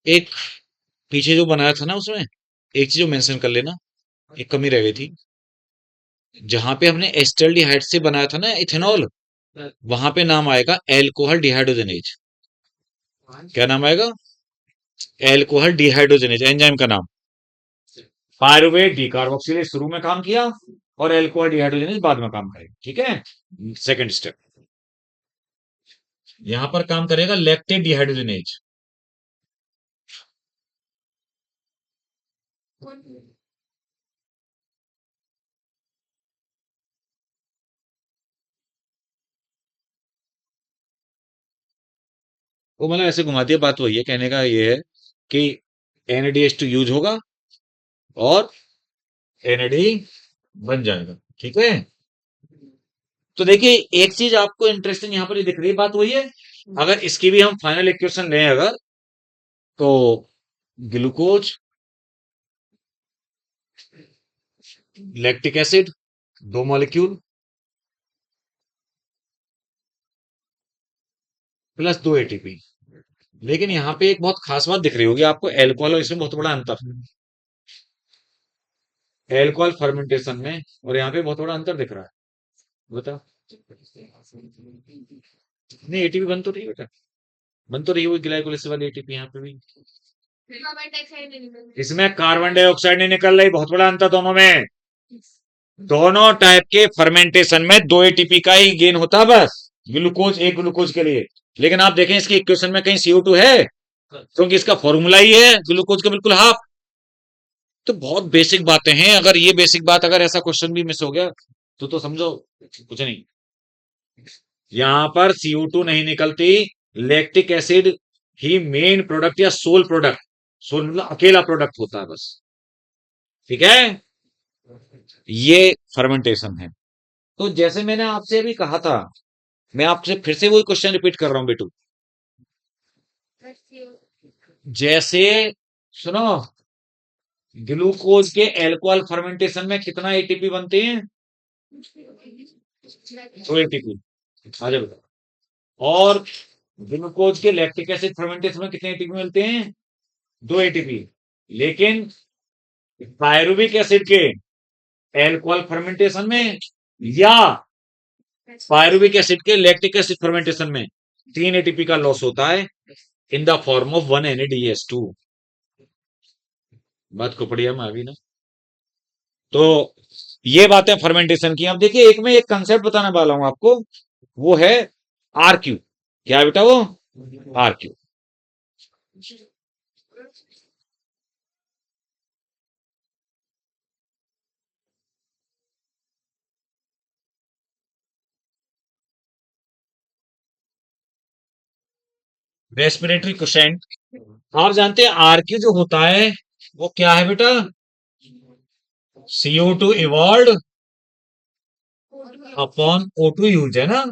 Speaker 1: एक पीछे जो बनाया था ना उसमें एक चीज जो मेंशन कर लेना, एक कमी रह गई थी। जहां पे हमने एस्टल्डिहाइड से बनाया था ना इथेनॉल, वहां पे नाम आएगा एल्कोहल डिहाइड्रोजनेज। क्या नाम आएगा? एल्कोहल डिहाइड्रोजनेज एंजाइम का नाम। पायरुवेट डिकार्बोक्सिलेज शुरू में काम किया और एल्कोहल डिहाइड्रोजनेज बाद में काम करेगा, ठीक है। सेकंड स्टेप, यहां पर काम करेगा लैक्टेट डिहाइड्रोजनेज। वो मतलब ऐसे घुमा दिया, बात वही है, कहने का ये है कि NADH2 यूज होगा और NAD बन जाएगा, ठीक है। तो देखिए एक चीज आपको इंटरेस्टिंग यहाँ पर ये दिख रही है, बात वही है। अगर इसकी भी हम फाइनल इक्वेशन लें अगर, तो ग्लूकोज, लैक्टिक एसिड, दो मॉलिक्यूल प्लस दो ATP। लेकिन यहाँ पे एक बहुत खास बात दिख रही होगी आपको, एल्कोहल और इसमें बहुत बड़ा अंतर। एल्कोहल फर्मेंटेशन में और यहाँ पे बहुत बड़ा अंतर दिख रहा है, बता। नहीं ATP बन तो रही है बेटा, बन तो रही है वो ग्लाइकोलाइसिस वाली ATP यहाँ पे भी। इसमें कार्बन डाइऑक्साइड नहीं निकल रही, बहुत बड़ा अंतर दोनों में। दोनों टाइप के फर्मेंटेशन में दो ATP का ही गेन होता है बस, ग्लूकोज एक ग्लूकोज के लिए। लेकिन आप देखें इसकी इक्वेशन में कहीं CO2 है, क्योंकि इसका फॉर्मूला ही है ग्लूकोज का बिल्कुल हाफ। तो बहुत बेसिक बातें हैं, अगर ये बेसिक बात अगर ऐसा क्वेश्चन भी मिस हो गया तो समझो कुछ नहीं। यहां पर CO2 नहीं निकलती, लैक्टिक एसिड ही मेन प्रोडक्ट या सोल प्रोडक्ट, सोल मतलब अकेला प्रोडक्ट होता है बस, ठीक है। ये फर्मेंटेशन है। तो जैसे मैंने आपसे अभी कहा था, मैं आपसे फिर से वही क्वेश्चन रिपीट कर रहा हूं बेटू। जैसे सुनो, ग्लूकोज के एल्कोहल फर्मेंटेशन में कितना ATP बनते हैं? दो ATP। आ जाओ बेटा। और ग्लूकोज के लैक्टिक एसिड फर्मेंटेशन में कितने ATP मिलते हैं? दो ATP। लेकिन पायरुविक एसिड के एल्कोहल फर्मेंटेशन में या पायरुविक एसिड के लैक्टिक एसिड फर्मेंटेशन में तीन ATP का लॉस होता है in the form of 1 NADH2। बात खोपड़िया में आ गई ना। तो ये बातें फर्मेंटेशन की। अब देखिए एक मैं एक कंसेप्ट बताने वाला हूं आपको, वो है RQ। क्या है बेटा वो? RQ। Respiratory question. आप जानते हैं RQ जो होता है वो क्या है बेटा? CO2 evolve upon O2 use, है ना।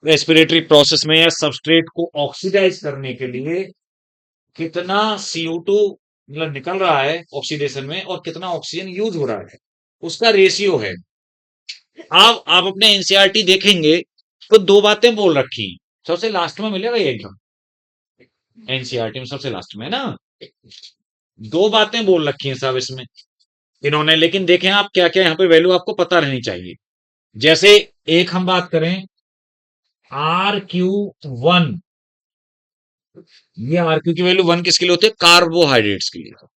Speaker 1: रेस्पिरेटरी प्रोसेस में या सबस्ट्रेट को ऑक्सीडाइज करने के लिए कितना CO2 मतलब निकल रहा है ऑक्सीडेशन में और कितना ऑक्सीजन यूज हो रहा है, उसका रेशियो है। आप अपने NCERT देखेंगे तो दो बातें बोल रखी, सबसे लास्ट में मिलेगा ये एग्जाम, NCERT में सबसे लास्ट में ना दो बातें बोल रखी हैं साहब इसमें इन्होंने। लेकिन देखें आप क्या क्या यहाँ पे वैल्यू आपको पता रहनी चाहिए। जैसे एक हम बात करें RQ1, ये RQ की वैल्यू 1 किसके लिए होती है? कार्बोहाइड्रेट्स के लिए।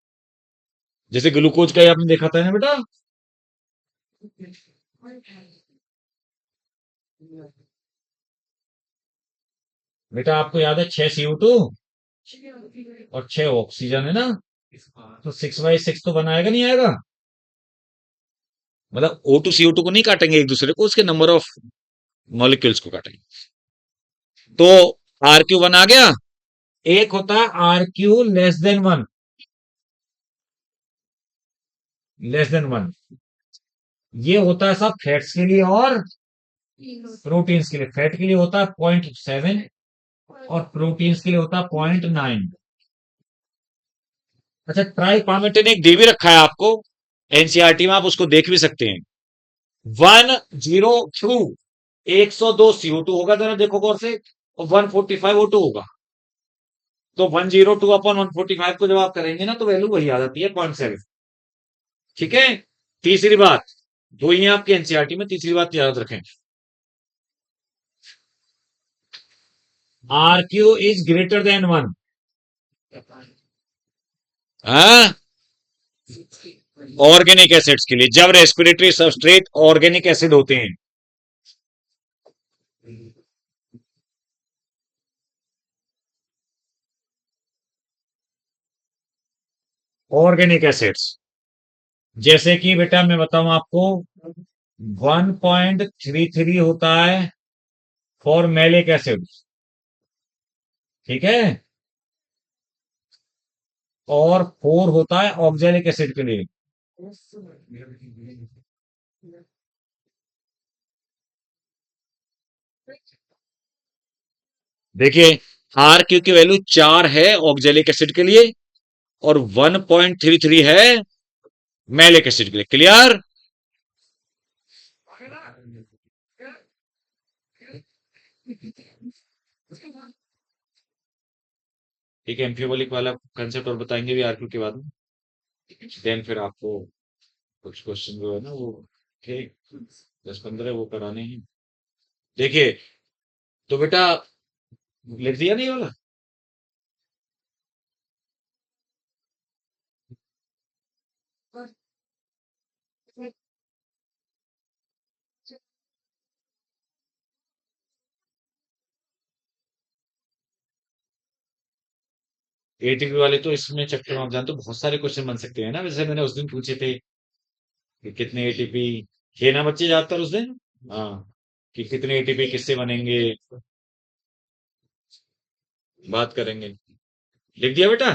Speaker 1: जैसे ग्लूकोज का ही आपने देखा था ना बेटा, बेटा आपको याद है 6 CO2 और 6 ऑक्सीजन है ना, तो 6/6 तो बनाएगा नहीं आएगा, मतलब O2 CO2 को नहीं काटेंगे एक दूसरे को, उसके नंबर ऑफ मॉलिक्यूल्स को काटेंगे। तो RQ1 आ गया। एक होता है RQ < 1, < 1, ये होता है सब फैट्स के लिए और प्रोटीन्स के लिए। फैट के लिए होता है 0.7 और प्रोटीन्स के लिए होता है 0.9। अच्छा, ट्राई पामेटिन एक दे भी रखा है आपको एनसीईआरटी में, आप उसको देख भी सकते हैं। 102, 102 CO2 होगा, जरा देखो गौर से, और 145 O2 होगा। तो 102/145 को जब आप करेंगे ना, तो वैल्यू वही आ जाती है 0.7। ठीक है। तीसरी बात, दो ही हैं आपकी एनसीईआरटी में, तीसरी बात याद रखें, RQ < 1। हाँ, ऑर्गेनिक एसिड्स के लिए, जब रेस्पिरेटरी सबस्ट्रेट ऑर्गेनिक एसिड होते हैं। ऑर्गेनिक एसिड्स, जैसे कि बेटा मैं बताऊं आपको, 1.33 होता है फॉर मैलिक एसिड, ठीक है, और 4 होता है ऑक्जेलिक एसिड के लिए। देखिए, RQ की वैल्यू 4 है ऑक्जेलिक एसिड के लिए, और 1.33 है मैलिक एसिड के लिए। क्लियर? ठीक है, एम्फियोलिक वाला कंसेप्ट और बताएंगे भी RQ के बाद में। देन फिर आपको कुछ क्वेश्चन जो है ना वो, ठीक, 10-15 वो कराने हैं। देखिए, तो बेटा लिख दिया नहीं वाला? एटीपी वाले तो इसमें चैप्टर में आप जानते हो बहुत सारे क्वेश्चन बन सकते हैं ना, वैसे मैंने उस दिन पूछे थे कि कितने एटीपी, थे ना बच्चे ज्यादातर उस दिन? हाँ, कि कितने एटीपी किससे बनेंगे, बात करेंगे। लिख दिया बेटा?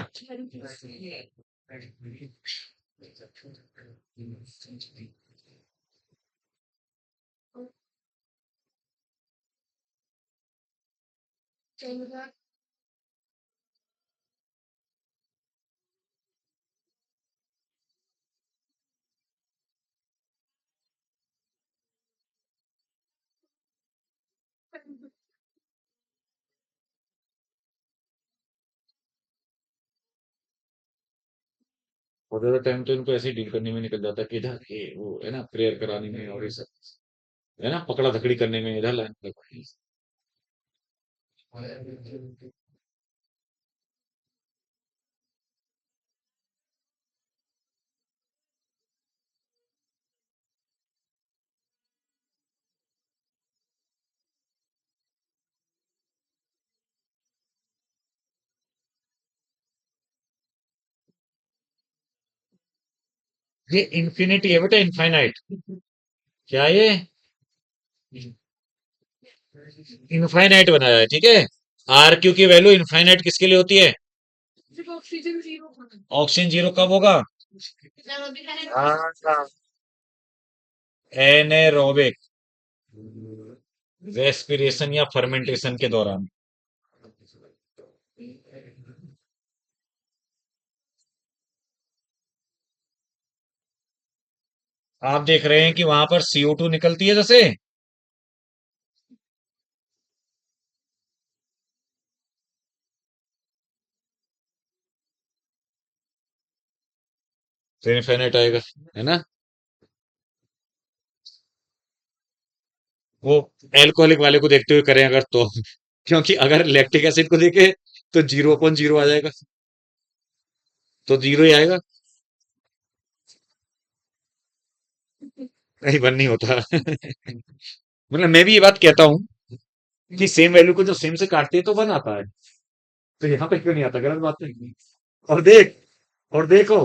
Speaker 1: बहुत ज्यादा टाइम तो इनको ऐसे ही डील करने में निकल जाता है कि इधर ये वो है ना, प्रेयर कराने में और ये सब है ना, पकड़ा धकड़ी करने में, इधर लाइन लगवानी। ये इन्फिनिटी है बेटा, इनफाइनाइट। क्या ये इनफाइनाइट बनाया है, ठीक है। RQ की वैल्यू इनफाइनाइट किसके लिए होती है?
Speaker 2: Oxygen zero.
Speaker 1: ऑक्सीजन जीरो कब होगा? एनेरोबिक रेस्पिरेशन या फर्मेंटेशन के दौरान। आप देख रहे हैं कि वहां पर CO2 निकलती है जैसे, तो इनफाइनाइट आएगा, है ना। वो एल्कोहलिक वाले को देखते हुए करें अगर तो। क्योंकि अगर लैक्टिक एसिड को देखे तो 0 अपॉन 0 आ जाएगा, तो 0 ही आएगा। नहीं, वन नहीं होता। मतलब मैं भी ये बात कहता हूँ कि सेम वैल्यू को जब सेम से काटते हैं तो 1 आता है, तो यहाँ पे क्यों नहीं आता? गलत बात नहीं। और देख, और देखो,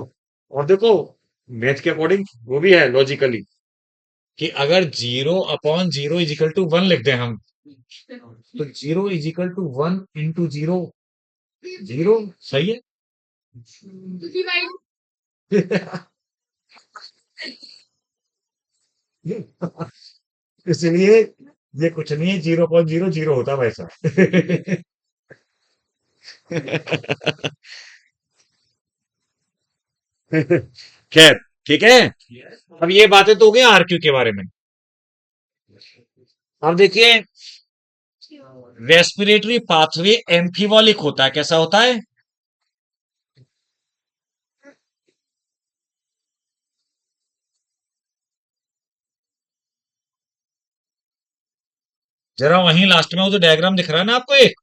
Speaker 1: और देखो, मैथ के अकॉर्डिंग वो भी है लॉजिकली, कि अगर 0 अपॉन 0 इज इक्वल टू 1 लिख दें हम, तो 0 इज इक्वल टू 1 इंटू 0, 0 सही है। इसलिए ये कुछ नहीं है, 0 अपॉन 0 होता है वैसा। खैर, ठीक है। अब ये बातें तो हो गई आरक्यू के बारे में। अब देखिए, रेस्पिरेटरी पाथवे एम्फिबॉलिक होता है। कैसा होता है? जरा वहीं लास्ट में वो जो डायग्राम दिख रहा है ना आपको एक,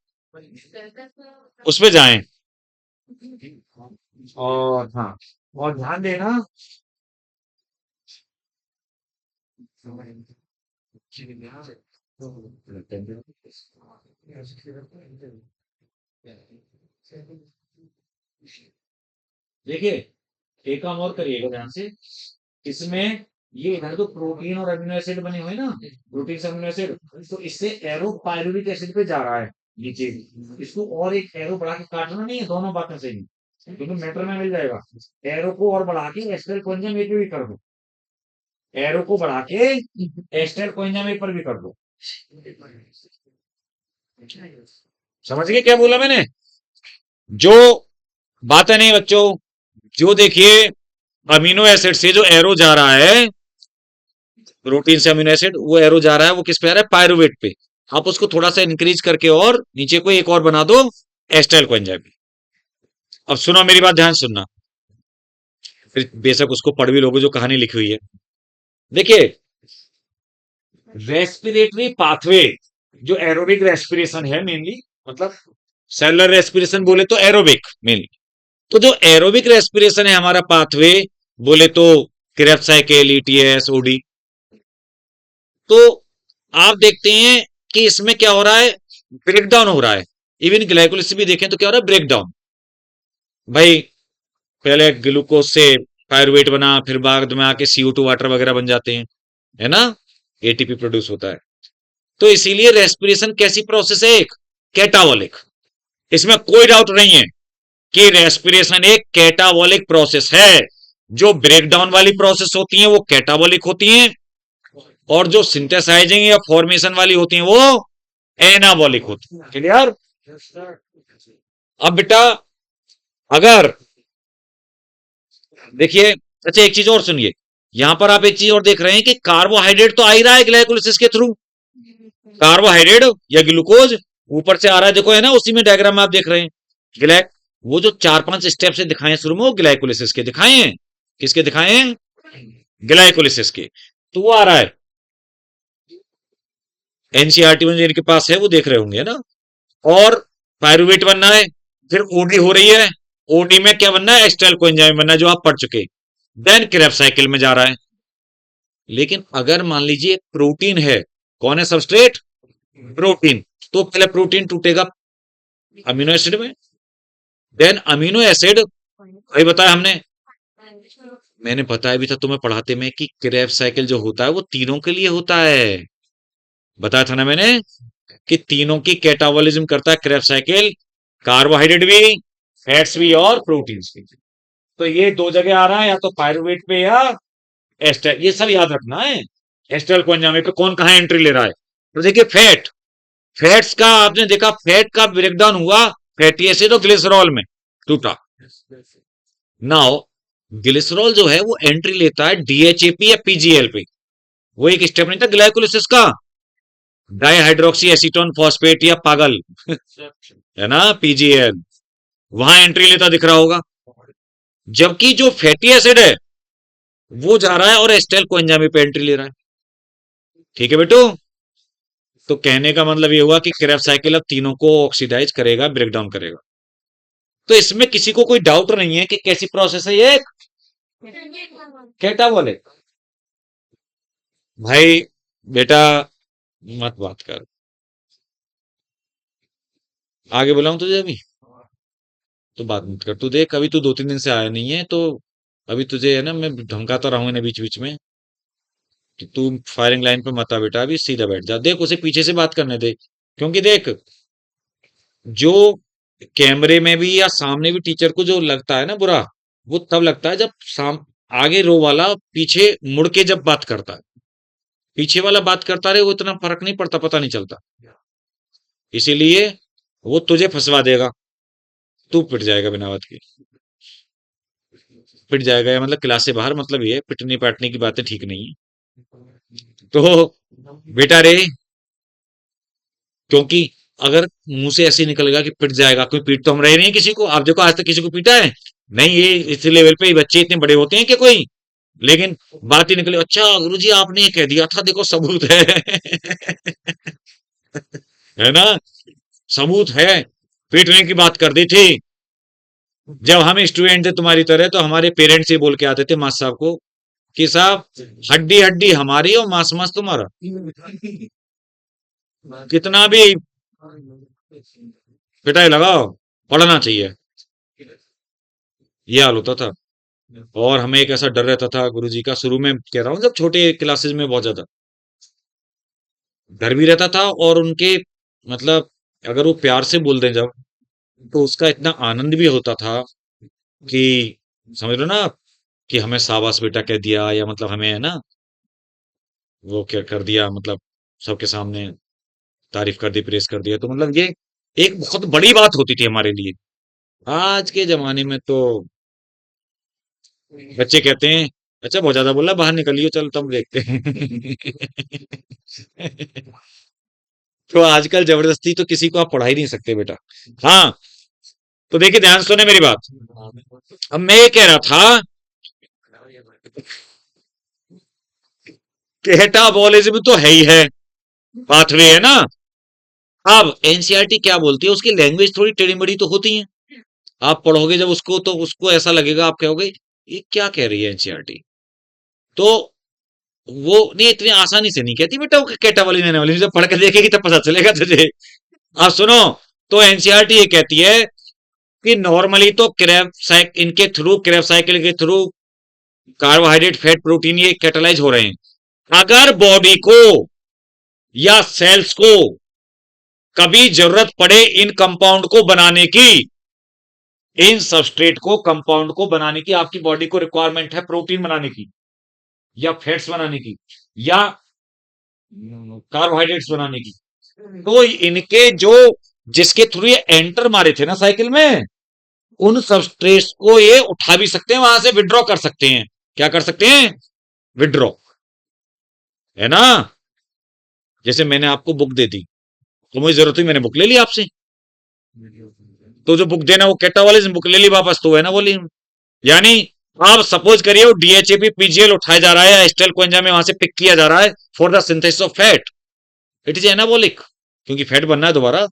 Speaker 1: उस पे जाएं। और हाँ, और ध्यान देना, देखिए, एक काम और करिएगा ध्यान से। इसमें ये इधर तो प्रोटीन और अमीनो एसिड बने हुए हैं ना, प्रोटीन से अमीनो एसिड, तो इससे एरो पायरुविक एसिड पे जा रहा है नीचे। इसको और एक एरो बढ़ा के काटना नहीं है, दोनों बातें सही हैं, क्योंकि मैटर में मिल जाएगा। एरो को और बढ़ा के एस्टर कोएंजाइम ए पे भी कर दो, एरो को बढ़ा के एस्टर कोएंजाइम ए पर भी कर दो। समझ गए क्या बोला मैंने? जो बात है नहीं बच्चों, जो देखिए अमीनो एसिड से जो एरो जा रहा है, प्रोटीन से अमीनो एसिड, वो एरो जा रहा है, वो किस पे आ रहा है? पायरुवेट पे। आप उसको थोड़ा सा इंक्रीज करके और नीचे को एक और बना दो, एस्टाइल कोएंजाइम। अब सुनो मेरी बात, ध्यान सुनना, फिर बेशक उसको पढ़ भी लोगे जो कहानी लिखी हुई है। देखिए, रेस्पिरेटरी पाथवे, जो एरोबिक रेस्पिरेशन है मेनली, मतलब सेलुलर रेस्पिरेशन बोले तो एरोबिक मेनली, तो जो एरोबिक रेस्पिरेशन है हमारा पाथवे, बोले तो क्रेब्स साइकिल, ईटीएस, ओडी, तो आप देखते हैं कि इसमें क्या हो रहा है? ब्रेकडाउन हो रहा है। इवन ग्लाइकोलिसिस भी देखें तो क्या हो रहा है? ब्रेकडाउन। भाई, पहले ग्लूकोज से पायरुवेट बना, फिर बाद में आके CO2 वाटर वगैरह बन जाते हैं, है ना? एटीपी प्रोड्यूस होता है। तो इसीलिए रेस्पिरेशन कैसी प्रोसेस है? एक कैटाबॉलिक। इसमें कोई डाउट नहीं है कि रेस्पिरेशन एक कैटाबॉलिक प्रोसेस है। जो ब्रेकडाउन वाली प्रोसेस होती है वो कैटाबॉलिक होती हैं, और जो सिंथेसाइजिंग या फॉर्मेशन वाली होती हैं वो एनाबॉलिक होती है। क्लियर? अब बेटा, अगर देखिए, अच्छा एक चीज और सुनिए, यहां पर आप एक चीज और देख रहे हैं कि कार्बोहाइड्रेट तो आ ही रहा है ग्लाइकोलिसिस के थ्रू, कार्बोहाइड्रेट या ग्लूकोज ऊपर से आ रहा है, देखो है ना, उसी में डायग्राम में आप देख रहे हैं। ग्लाइक वो जो 4-5 स्टेप से दिखाए शुरू में, वो ग्लाइकोलिसिस के दिखाए हैं। किसके दिखाए हैं? ग्लाइकोलिसिस के। तो वो आ रहा है, एनसीईआरटी में जिनके पास है वो देख रहे होंगे, है ना? और पायरुवेट बनना है, फिर ओडी हो रही है, ओडी में क्या बनना है? एस्टाइल कोएंजाइम बनना है, जो आप पढ़ चुके। देन क्रेब्स साइकिल में जा रहा है। लेकिन अगर मान लीजिए प्रोटीन है, कौन है सबस्ट्रेट? प्रोटीन। तो पहले प्रोटीन टूटेगा अमीनो एसिड में, देन अमीनो एसिड, वही बताया हमने, मैंने बताया भी था तुम्हें पढ़ाते में कि क्रेब्स साइकिल जो होता है वो तीनों के लिए होता है। बताया था ना मैंने कि तीनों की कैटाबॉलिज्म करता है क्रेब्स साइकिल, कार्बोहाइड्रेट भी, फैट्स भी और प्रोटीन्स भी। तो ये दो जगह आ रहा है, या तो पायरुवेट पे या एस्टर, ये सब याद रखना है। एस्टर कोएंजाइम पे कौन कहां एंट्री ले रहा है? तो देखिए, फैट, फैट्स का आपने देखा, फैट का ब्रेकडाउन हुआ फैटी एसिड और ग्लिसरॉल में, टूटा। नाउ ग्लिसरॉल जो है वो एंट्री लेता है डीएचएपी या पीजीएल पे। वो एक स्टेप नहीं था ग्लाइकोलिसिस का, डाई हाइड्रोक्सी एसीटोन फॉस्फेट या पागल, है ना, पीजीएल, वहां एंट्री लेता दिख रहा होगा। जबकि जो फैटी एसिड है वो जा रहा है और एस्टाइल कोएंजाइम पे एंट्री ले रहा है। ठीक है बेटो? तो कहने का मतलब ये हुआ कि क्रेब्स साइकिल अब तीनों को ऑक्सीडाइज करेगा, ब्रेक डाउन करेगा। तो इसमें किसी को कोई डाउट नहीं है कि कैसी प्रोसेस है ये, कैटाबॉलिक। भाई बेटा मत बात कर, आगे बुलाऊं तुझे अभी? तो बात मत कर, तू देख अभी तू 2-3 दिन से आया नहीं है, तो अभी तुझे है ना मैं धमकाता रहूंगा ना बीच बीच में कि तू फायरिंग लाइन पे मत आ बेटा, अभी सीधा बैठ जा, देख उसे पीछे से बात करने दे। क्योंकि देख, जो कैमरे में भी या सामने भी टीचर को जो लगता है ना बुरा, वो तब लगता है जब आगे रो वाला पीछे मुड़ के जब बात करता है। पीछे वाला बात करता रहे, वो इतना फर्क नहीं पड़ता, पता नहीं चलता। इसीलिए वो तुझे फंसवा देगा, तू पिट जाएगा बिना बात के। पिट जाएगा या मतलब क्लास से बाहर, मतलब ये पिटने पाटने की बातें ठीक नहीं है। तो बेटा रे, क्योंकि अगर मुंह से ऐसे निकलेगा कि पिट जाएगा, कोई पीट तो हम रहे नहीं किसी को, आप देखो आज तक किसी को पीटा है? नहीं, ये इस लेवल पे ही बच्चे इतने बड़े होते हैं कि कोई, लेकिन बात ही निकले, अच्छा गुरुजी आपने ये कह दिया था, देखो सबूत है। है ना, सबूत है, पीटने की बात कर दी थी। जब हम स्टूडेंट थे तुम्हारी तरह, तो हमारे पेरेंट्स ये बोल के आते थे मास्टर साहब को कि साहब, हड्डी हड्डी हमारी और मांस मांस तुम्हारा। कितना भी पिटाई लगाओ, पढ़ना चाहिए, ये हाल होता था। और हमें एक ऐसा डर रहता था गुरुजी का, शुरू में कह रहा हूँ, जब छोटे क्लासेस में बहुत ज्यादा डर भी रहता था। और उनके मतलब अगर वो प्यार से बोल दें जब, तो उसका इतना आनंद भी होता था कि, समझ लो ना आप, कि हमें शाबाश बेटा कह दिया, या मतलब हमें है ना वो क्या कर दिया, मतलब सबके सामने तारीफ कर दी, प्रेस कर दिया, तो मतलब ये एक बहुत बड़ी बात होती थी हमारे लिए। आज के जमाने में तो बच्चे कहते हैं, अच्छा बहुत ज्यादा बोला, बाहर निकलियो, चल तब देखते हैं। तो आजकल जबरदस्ती तो किसी को आप पढ़ा ही नहीं सकते बेटा। हाँ, तो देखिए ध्यान से सुने मेरी बात। अब मैं ये कह रहा था, कैटाबॉलिज्म तो है ही है, पाथवे है ना। अब एनसीईआरटी क्या बोलती है, उसकी लैंग्वेज थोड़ी टेढ़ी मेढ़ी तो होती है। आप पढ़ोगे जब उसको, तो उसको ऐसा लगेगा, आप कहोगे ये क्या कह रही है एनसीईआरटी। तो वो नहीं, इतनी आसानी से नहीं कहती बेटा, वो कैटा वाली नैना वाली, जब पढ़ के देखेगी तब पता चलेगा तुझे। आप सुनो, तो एनसीईआरटी ये कहती है कि नॉर्मली तो इनके थ्रू, क्रेब साइकिल के थ्रू कार्बोहाइड्रेट, फैट, प्रोटीन ये कैटालाइज हो रहे हैं। अगर बॉडी को या सेल्स को कभी जरूरत पड़े इन कंपाउंड को बनाने की, इन सबस्ट्रेट को, कंपाउंड को बनाने की, आपकी बॉडी को रिक्वायरमेंट है प्रोटीन बनाने की, या फैट्स बनाने की, या कार्बोहाइड्रेट्स बनाने की, तो इनके जो, जिसके थ्रू ये एंटर मारे थे ना साइकिल में, उन सबस्ट्रेट्स को ये उठा भी सकते हैं, वहां से विड्रॉ कर सकते हैं। क्या कर सकते हैं? विड्रॉ, है ना। जैसे मैंने आपको बुक दे दी, तो मुझे जरूरत हुई, मैंने बुक ले ली आपसे, तो जो बुक देना वो कैटा वाले से बुक ले ली वापस, तो है ना बोली। यानी आप सपोज करिए, वो डीएचएपी पीजीएल उठाया जा रहा है, एस्टेल कोएंजाइम में वहां से पिक किया जा रहा है for the synthesis of fat, it is anabolic, क्योंकि फैट बनना है दोबारा।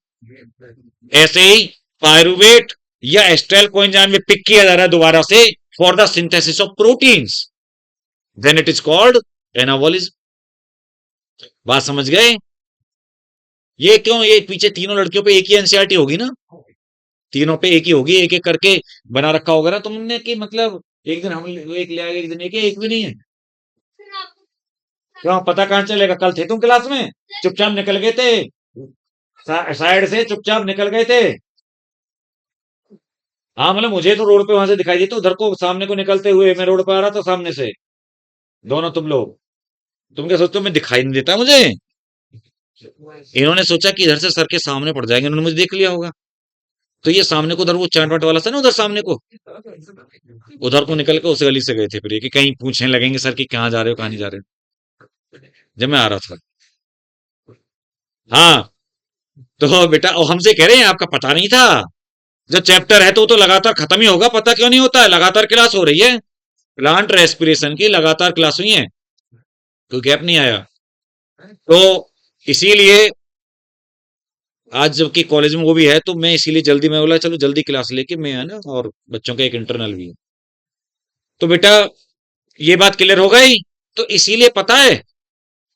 Speaker 1: ऐसे ही पायरुवेट या एस्टेल कोएंजाइम में पिक किया जा रहा है दोबारा से for the synthesis of proteins, then it is called anabolism. बात समझ गए? ये क्यों, ये पीछे तीनों लड़कियों पे एक ही एनसीईआरटी होगी ना, तीनों पे एक ही होगी, एक एक करके बना रखा होगा ना तुमने, कि मतलब एक दिन हम एक ले आएगा, एक दिन एक भी नहीं है। क्यों, पता कहां चलेगा? कल थे तुम क्लास में, चुपचाप निकल गए थे, साइड से चुपचाप निकल गए थे। हाँ, मतलब मुझे तो रोड पे वहां से दिखाई दी, तो उधर को सामने को निकलते हुए मैं रोड पे आ रहा था सामने से, दोनों तुम लोग। तुम क्या सोचते हो मैं दिखाई नहीं देता मुझे? इन्होंने सोचा कि इधर से सर के सामने पड़ जाएंगे, इन्होंने मुझे देख लिया होगा, तो ये सामने को, उधर वो चाट वाट वाला था ना, उधर सामने को, उधर को निकल के उस गली से गए थे, फिर ये कि कहीं पूछने लगेंगे सर कि कहाँ जा रहे हो, कहाँ नहीं जा रहे हो, जब मैं आ रहा था। हाँ, तो बेटा वो हमसे कह रहे हैं आपका पता नहीं था, जब चैप्टर है तो वो तो लगातार खत्म ही होगा, पता क्यों नहीं होता है? लगातार क्लास हो रही है, प्लांट रेस्पिरेशन की लगातार क्लास हुई है, कोई गैप नहीं आया। तो इसीलिए आज जबकि कॉलेज में वो भी है, तो मैं इसीलिए जल्दी, मैं बोला चलो जल्दी क्लास लेके मैं, है ना, और बच्चों का एक इंटरनल भी है। तो बेटा ये बात क्लियर हो गई। तो इसीलिए पता है,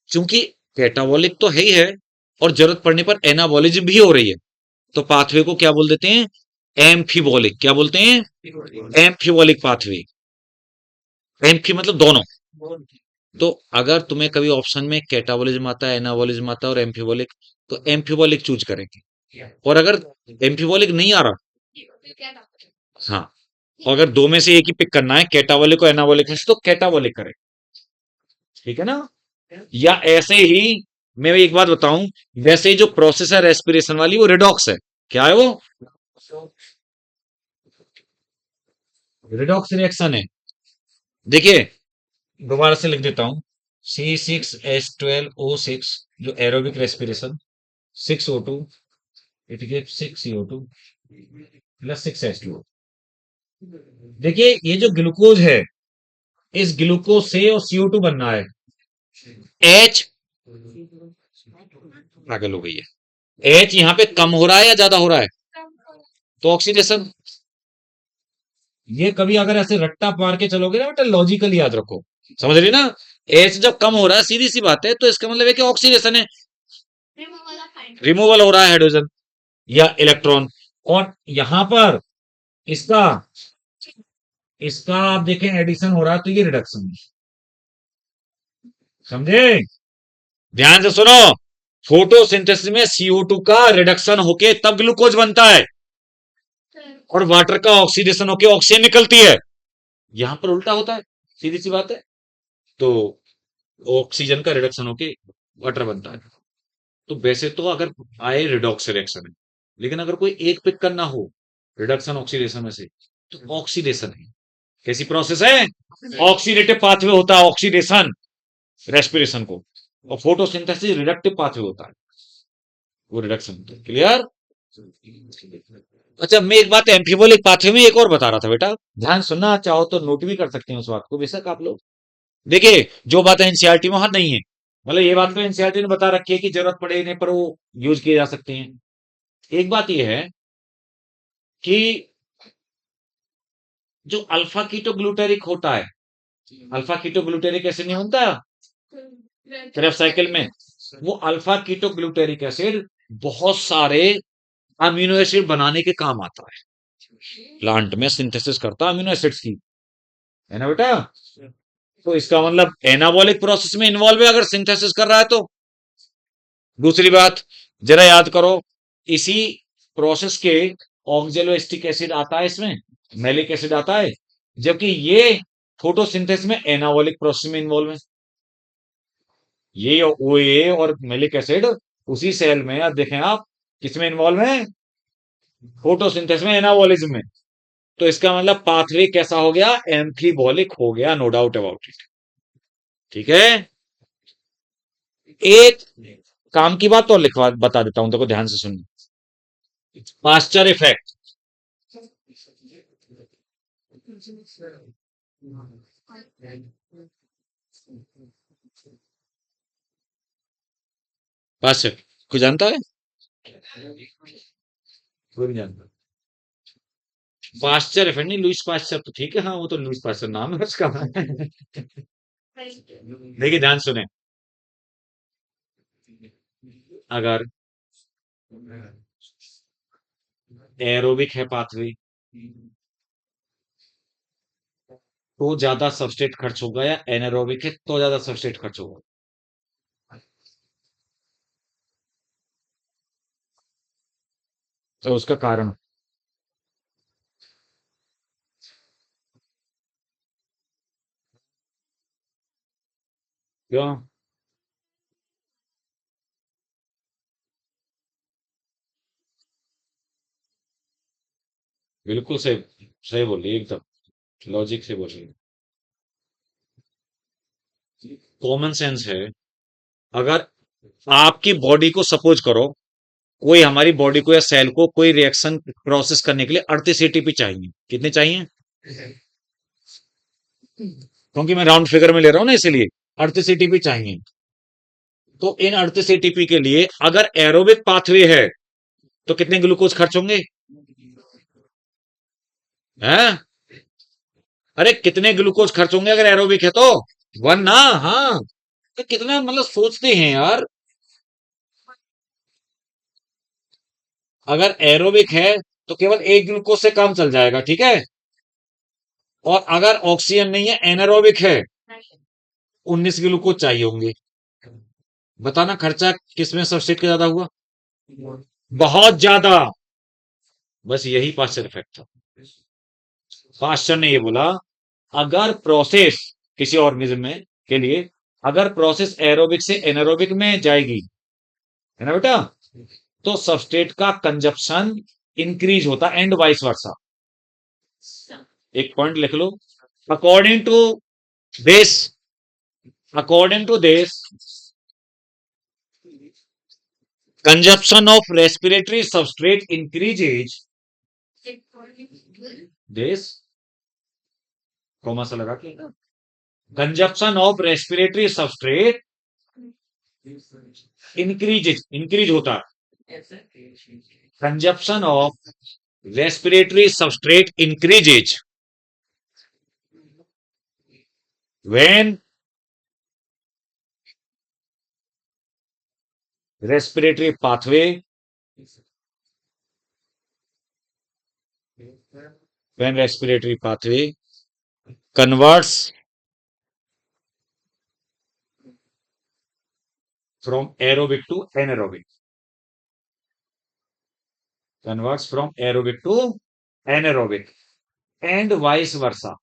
Speaker 1: क्योंकि कैटाबॉलिक तो है ही है, और जरूरत पड़ने पर एनाबॉलिज्म भी हो रही है, तो पाथवे को क्या बोल देते हैं? एम्फीबॉलिक। क्या बोलते हैं? Amphibolic pathway. एम्फी मतलब दोनों। तो अगर तुम्हें कभी ऑप्शन में कैटाबॉलिज्म आता है, एनाबॉलिज्म आता है और एम्फीबॉलिक, तो एम्फीबॉलिक चूज करेंगे। और अगर एम्फीबॉलिक नहीं आ रहा, हाँ, और अगर दो में से एक ही पिक करना है, कैटाबॉलिक और एनाबॉलिक में से, तो कैटाबॉलिक करें। ठीक है ना? या ऐसे ही मैं एक बात बताऊं, वैसे ही जो प्रोसेस है रेस्पिरेशन वाली, वो रिडॉक्स है। क्या है वो? रिडॉक्स रिएक्शन है। देखिए, दोबारा से लिख देता हूं। C6H12O6, जो aerobic respiration, 6O2, it gives 6CO2 plus 6H2O। देखिए, ये जो ग्लूकोज है, इस ग्लूकोज से और CO2 बनना है। H पागल हो गई है। H यहां पे कम हो रहा है या ज्यादा हो रहा है? तो ऑक्सीडेशन। ये कभी अगर ऐसे रट्टा मार के चलोगे ना बेटा, लॉजिकली याद रखो। समझ रही ना? एच जब कम हो रहा है, सीधी सी बात है, तो इसका मतलब है कि ऑक्सीडेशन है, रिमूवल हो रहा है हाइड्रोजन या इलेक्ट्रॉन। और यहां पर इसका इसका आप देखें एडिशन हो रहा है, तो ये रिडक्शन है। समझे? ध्यान से सुनो। फोटोसिंथेसिस में CO2 का रिडक्शन होके तब ग्लूकोज बनता है, और वाटर का ऑक्सीडेशन होके ऑक्सीजन निकलती है। यहां पर उल्टा होता है, सीधी सी बात है। तो ऑक्सीजन का रिडक्शन होके वाटर बनता है। तो वैसे तो अगर आए रिडॉक्स रिएक्शन है, लेकिन अगर कोई एक पिक करना हो रिडक्शन ऑक्सीडेशन में से, तो ऑक्सीडेशन है। कैसी प्रोसेस है? ऑक्सीडेटिव पाथवे होता है ऑक्सीडेशन, रेस्पिरेशन को। और फोटोसिंथेसिस रिडक्टिव पाथवे होता है, वो रिडक्शन। क्लियर? अच्छा, मैं एक बात एम्फिबोलिक पाथवे में एक और बता रहा था बेटा, ध्यान सुनना, चाहो तो नोट भी कर सकते हैं उस बात को, बेशक आप लोग। देखिए, जो बात एनसीईआरटी में वहां नहीं है, मतलब ये बात तो एनसीईआरटी ने बता रखी है कि जरूरत पड़ने पर वो यूज किए जा सकते हैं। एक बात यह है कि जो अल्फा कीटोग्लूटेरिक होता है, अल्फा कीटोग्लूटेरिक एसिड नहीं होता क्रेब साइकिल में, वो अल्फा कीटोग्लूटेरिक एसिड बहुत सारे अमीनो एसिड बनाने के काम आता है। प्लांट में सिंथेसिस करता है अमीनो एसिड्स की, है ना बेटा? तो इसका मतलब एनाबॉलिक प्रोसेस में इन्वॉल्व है अगर सिंथेसिस कर रहा है तो। दूसरी बात, जरा याद करो, इसी प्रोसेस के ऑक्जेलोएस्टिक एसिड आता है इसमें, मैलिक एसिड आता है, जबकि ये फोटोसिंथेसिस में एनाबॉलिक प्रोसेस में इन्वॉल्व है। ये OA और मैलिक एसिड उसी सेल में, अब देखें आप, किसमें इन्वॉल्व है? फोटोसिंथेसिस में, एनाबॉलिज्म में। तो इसका मतलब पाथवे कैसा हो गया? एम्फीबॉलिक हो गया, नो डाउट अबाउट इट। ठीक है? एक काम की बात और लिखवा बता देता हूं, देखो ध्यान से सुनिए। Pasture effect. पास्चर कोई जानता है? कोई नहीं जानता। पास्चर इफेक्ट नहीं, लुईस पास्चर तो ठीक है, हाँ वो तो लुईस पास्चर नाम है उसका। देखिए ध्यान सुने, अगर एरोबिक है पाथवे, तो ज्यादा सबस्ट्रेट खर्च होगा, या एनारोबिक है तो ज्यादा सबस्ट्रेट खर्च होगा? तो उसका कारण क्यों? बिल्कुल सही, सही बोल रही है, एकदम लॉजिक से बोल रही है। कॉमन सेंस है। अगर आपकी बॉडी को सपोज करो, कोई हमारी बॉडी को या सेल को कोई रिएक्शन प्रोसेस करने के लिए 38 एटीपी चाहिए, कितने चाहिए? क्योंकि मैं राउंड फिगर में ले रहा हूं ना, इसलिए 38 एटीपी चाहिए। तो इन 38 एटीपी के लिए अगर एरोबिक पाथवे है, तो कितने ग्लूकोज खर्च होंगे? हैं? अरे कितने ग्लूकोज खर्च होंगे अगर एरोबिक है तो? वन ना। हाँ, तो कितना मतलब सोचते हैं यार। अगर एरोबिक है तो केवल एक ग्लूकोज से काम चल जाएगा, ठीक है। और अगर ऑक्सीजन नहीं है, एनारोबिक है, 19 ग्लूकोज चाहिए होंगे। बताना खर्चा किसमें सबस्ट्रेट का ज्यादा हुआ? बहुत ज्यादा। बस यही पास्चर इफेक्ट था। पास्चर ने ये बोला, अगर प्रोसेस किसी ऑर्गेनिज्म में के लिए, अगर प्रोसेस एरोबिक से एनारोबिक में जाएगी, है ना बेटा, तो सबस्ट्रेट का कंजप्शन इंक्रीज होता एंड वाइस वर्सा। एक पॉइंट लिख लो। According to this, according to this, consumption of respiratory substrate increases, this comma सा लगा के, consumption of respiratory substrate increases, increase होता है, consumption of respiratory substrate increases when respiratory pathway, when respiratory pathway converts from aerobic to anaerobic, converts from aerobic to anaerobic and vice versa.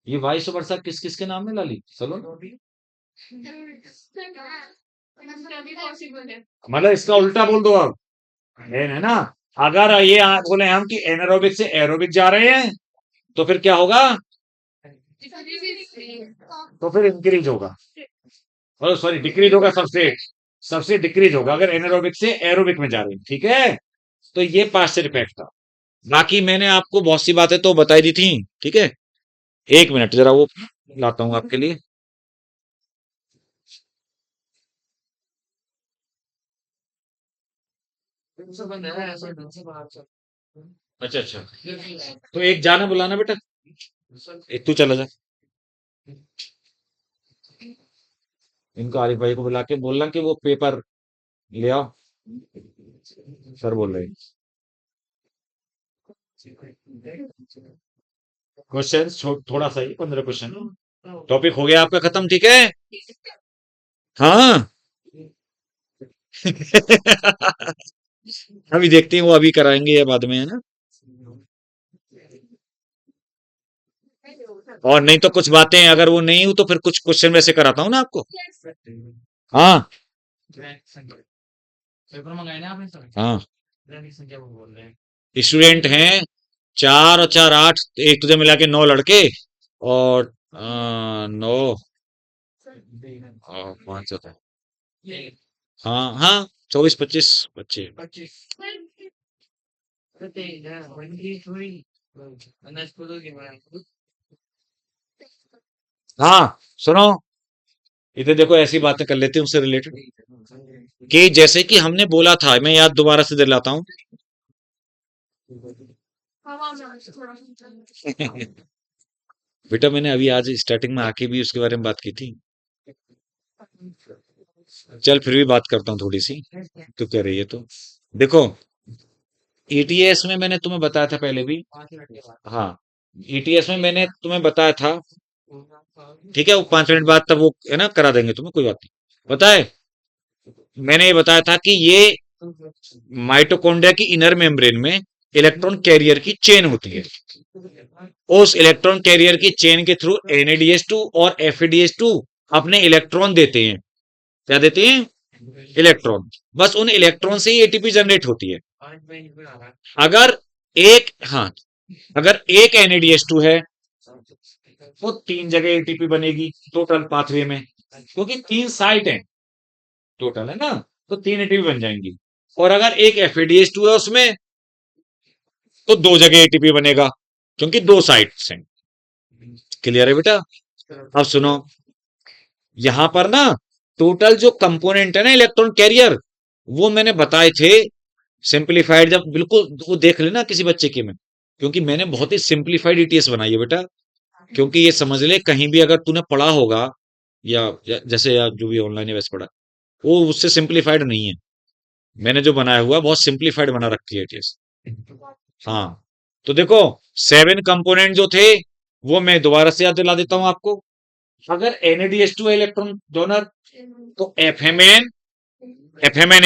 Speaker 1: ये vice versa किस किस के नाम है लाली? चलो,
Speaker 2: possible है।
Speaker 1: मतलब इसका उल्टा बोल दो अब, है ना। अगर ये बोले हम कि एनारोबिक से एरोबिक जा रहे हैं तो फिर क्या होगा? तो फिर इंक्रीज होगा, और सॉरी डिक्रीज होगा, सबसे सबसे डिक्रीज होगा अगर एनारोबिक से एरोबिक में जा रहे हैं, ठीक है। तो ये पास्चर इफेक्ट था। बाकी मैंने आपको बहुत सी बातें तो बताई दी थी, ठीक है। एक मिनट जरा वो लाता हूं आपके लिए। अच्छा अच्छा, तो एक जाना बुलाना बेटा, एक तू चला जा। इनको आरिफ भाई को बुला के बोलना कि वो पेपर ले आओ, सर बोल रहे हैं। क्वेश्चन थोड़ा सा ही, 15 क्वेश्चन, टॉपिक हो गया आपका खत्म, ठीक है। हाँ। अभी देखते हैं वो अभी कराएंगे या बाद में, है ना। और नहीं तो कुछ बातें अगर वो नहीं हो तो फिर कुछ क्वेश्चन वैसे कराता हूँ ना आपको। हाँ हाँ, स्टूडेंट हैं 4 और 4 8, एक तुझे मिला के 9 लड़के, और 9 5 होता है। हाँ हाँ, 24 25 बच्चे। हाँ सुनो, इधर देखो, ऐसी बातें कर लेते हैं उससे रिलेटेड, कि जैसे कि हमने बोला था, मैं याद दोबारा से दिलाता हूँ। बेटा मैंने अभी आज स्टार्टिंग में आके भी उसके बारे में बात की थी। चल फिर भी बात करता हूँ थोड़ी सी, तो कह रही है तो देखो, ईटीएस में मैंने तुम्हें बताया था पहले भी। हाँ, ईटीएस में मैंने तुम्हें बताया था, ठीक है। वो 5 मिनट बाद तब वो है ना करा देंगे तुम्हें, कोई बात नहीं। पता है, मैंने ये बताया था कि ये माइटोकॉन्ड्रिया की इनर मेम्ब्रेन में इलेक्ट्रॉन कैरियर की चेन होती है। उस इलेक्ट्रॉन कैरियर की चेन के थ्रू NADH2 और FADH2 अपने इलेक्ट्रॉन देते हैं। क्या देते हैं? इलेक्ट्रॉन। बस उन इलेक्ट्रॉन से ही एटीपी जनरेट होती है। अगर एक, हाँ, अगर एक NADH2 है तो 3 जगह एटीपी बनेगी टोटल पाथवे में, क्योंकि 3 साइट है टोटल, है ना, तो 3 एटीपी बन जाएंगी। और अगर एक FADH2 है उसमें तो 2 जगह एटीपी बनेगा, क्योंकि 2 साइट्स हैं। क्लियर है बेटा? अब सुनो, यहां पर ना टोटल जो कंपोनेंट है ना इलेक्ट्रॉन कैरियर, वो मैंने बताए थे सिंप्लीफाइड जब बिल्कुल वो देख लेना किसी बच्चे की में, क्योंकि मैंने बहुत ही सिंप्लीफाइड ईटीएस बनाई है बेटा। क्योंकि ये समझ ले कहीं भी अगर तूने पढ़ा होगा या जैसे या जो भी ऑनलाइन है वैसे पढ़ा, वो उससे सिंप्लीफाइड नहीं है। मैंने जो बनाया हुआ है, बहुत सिंप्लीफाइड बना रखी है ईटीएस। हाँ, तो देखो 7 कंपोनेंट जो थे वो मैं दोबारा से याद दिला देता हूं आपको। अगर NADH2 इलेक्ट्रॉन डोनर, तो एफएमएन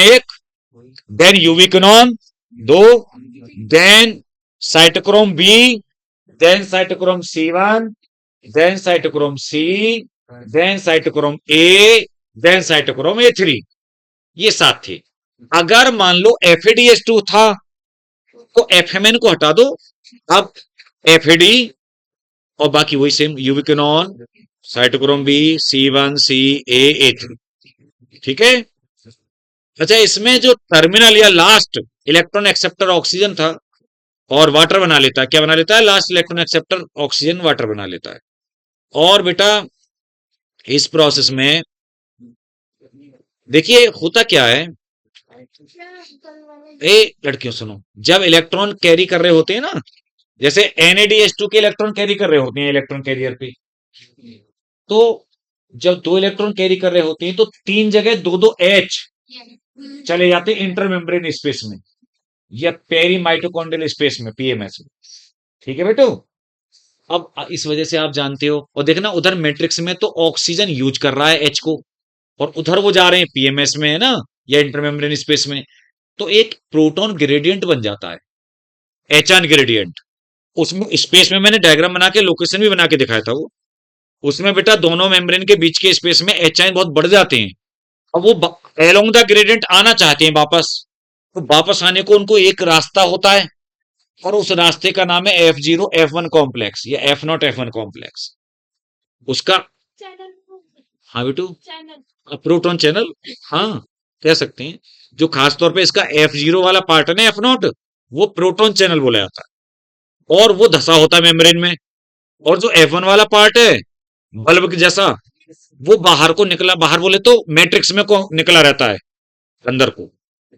Speaker 1: एक, देन यूबिक्विनोन दो, then cytochrome B, then cytochrome C1, then cytochrome C, then cytochrome A, then cytochrome A3। ये 7 थे। अगर मान लो FADH2 था तो एफएमएन को हटा दो। अब FAD और बाकी वही same, ubiquinone, cytochrome B, C1, C, A, A3। ठीक है। अच्छा, इसमें जो टर्मिनल या लास्ट इलेक्ट्रॉन एक्सेप्टर ऑक्सीजन था और वाटर बना लेता है। क्या बना लेता है? Last electron acceptor oxygen water बना लेता है। और बेटा इस प्रोसेस में देखिए होता क्या है, ए लड़कियों सुनो, जब इलेक्ट्रॉन कैरी कर रहे होते हैं ना, जैसे NADH2 के इलेक्ट्रॉन कैरी कर रहे होते हैं इलेक्ट्रॉन कैरियर पे, तो जब 2 इलेक्ट्रॉन कैरी कर रहे होते हैं तो 3 जगह 2 H चले जाते हैं इंटरमेम्ब्रेन स्पेस में या पेरी माइटोकॉन्ड्रियल स्पेस में, PMS में। ठीक है बेटो। अब इस वजह से आप जानते हो, और देखना उधर मैट्रिक्स में तो ऑक्सीजन यूज कर रहा है H को, और उधर वो जा रहे हैं PMS में, है ना, या इंटरमेम्ब्रेन स्पेस में। तो एक प्रोटॉन ग्रेडियंट बन जाता है, एचआन ग्रेडियंट। उसमें स्पेस में मैंने डायग्राम बना के लोकेशन भी बना के दिखाया था वो। उसमें बेटा दोनों मेम्ब्रेन के बीच के स्पेस में एचआई बहुत बढ़ जाते हैं। अब वो एलोंग द ग्रेडियंट आना चाहते हैं वापस, तो वापस आने को उनको एक रास्ता होता है, और उस रास्ते का नाम है F0F1 कॉम्प्लेक्स या F0F1 कॉम्प्लेक्स उसका। हाँ बेटू, प्रोटॉन चैनल, हाँ कह सकते हैं। जो खास तौर पे इसका F0 वाला पार्ट है ना, F0, वो प्रोटॉन चैनल बोला जाता है, और वो धसा होता है मेम्ब्रेन में। और जो F1 वाला पार्ट है बल्ब के जैसा, वो बाहर को निकला, बाहर बोले तो मैट्रिक्स में को निकला रहता है अंदर को।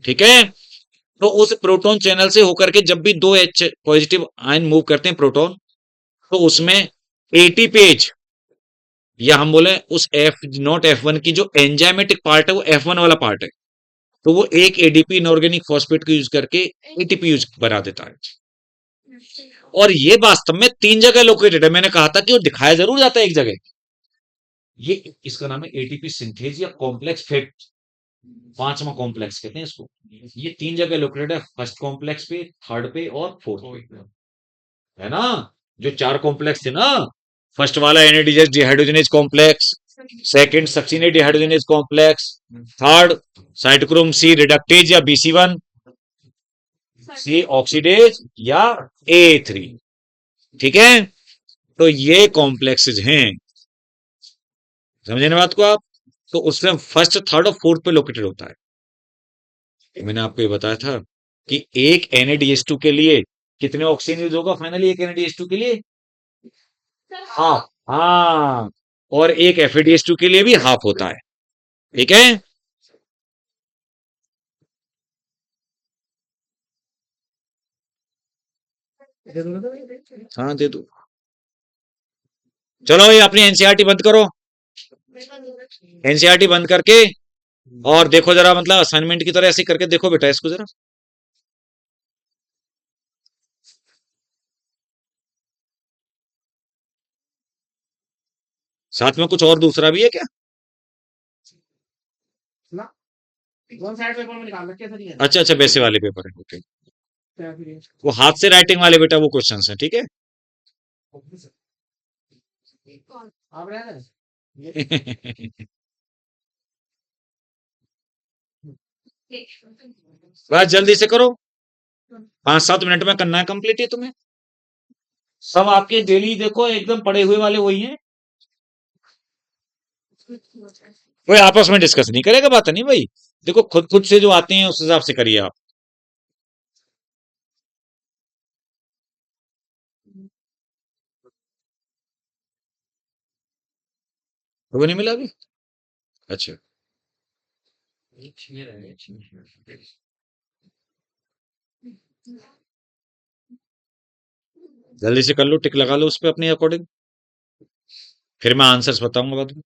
Speaker 1: ठीक है। तो उस प्रोटॉन चैनल से होकर के जब भी 2 H पॉजिटिव आयन मूव करते हैं प्रोटॉन, तो उसमें 80 पेज, या हम बोले उस F0F1 की जो एंजाइमेटिक पार्ट है वो F1 वाला पार्ट है, तो वो एक ADP इनऑर्गेनिक फॉस्फेट को यूज करके ATP यूज बना देता है। और ये वास्तव में 3 जगह लोकेटेड है। मैंने कहा था कि वो दिखाया जरूर जाता है एक जगह। ये इसका नाम है ATP सिंथेज या कॉम्प्लेक्स फैक्ट, 5वां कॉम्प्लेक्स कहते हैं इसको। ये 3 जगह लोकेटेड है, फर्स्ट कॉम्प्लेक्स पे, थर्ड पे और फोर्थ पे, है ना। जो 4 कॉम्प्लेक्स थे ना, फर्स्ट वाला NADH dehydrogenase complex, second succinate dehydrogenase complex, third cytochrome C reductase या BC1, C ऑक्सीडेज या A3। ठीक है। तो ये कॉम्प्लेक्सेज हैं, समझे ना बात को आप। तो उसमें फर्स्ट थर्ड और फोर्थ पे लोकेटेड होता है। मैंने आपको ये बताया था कि एक NADH2 के लिए कितने ऑक्सीजन यूज होगा फाइनली, एक NADH2 के लिए हाफ। हाँ, और एक FADH2 के लिए भी हाफ होता है। ठीक है। हाँ दे दो। चलो ये अपनी एनसीईआरटी बंद करो, एनसीईआरटी बंद करके, और देखो जरा, मतलब असाइनमेंट की तरह ऐसे करके देखो बेटा इसको जरा। साथ में कुछ और दूसरा भी है क्या? अच्छा अच्छा, वैसे वाले पेपर है, ओके। वो हाथ से राइटिंग वाले बेटा वो क्वेश्चंस हैं, ठीक है। बस जल्दी से करो, 5-7 मिनट में करना है कंप्लीट ये तुम्हें। सब आपके डेली देखो एकदम पड़े हुए वाले वही हैं। कोई आपस में डिस्कस नहीं करेगा, बात नहीं भाई। देखो खुद खुद से जो आते हैं उस हिसाब से करिए आप। वो नहीं मिला अभी? अच्छा। जल्दी से कर लो, टिक लगा लो उस पे अपने अकॉर्डिंग। फिर मैं आंसर्स बताऊंगा बाद में।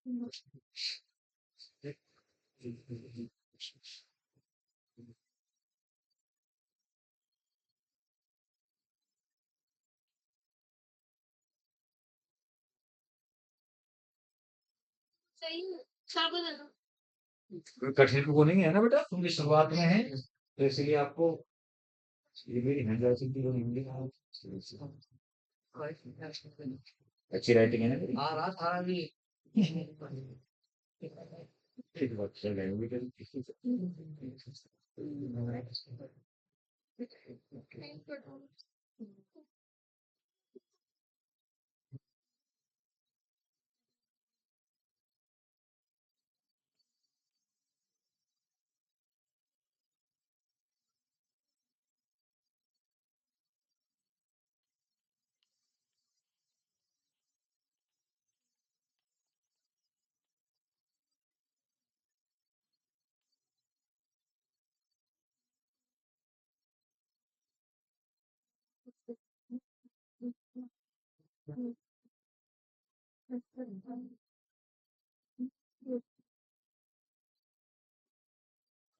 Speaker 2: सही है, साबुन है ना?
Speaker 1: कोई कठिन वो नहीं है ना बेटा, तुमकी शुरुआत में है तो इसलिए आपको ये मेरी हैंड राइटिंग की वो हिंदी अच्छी राइटिंग है ना मेरी। आ रहा था भी। एक बात चल रही होगी कभी।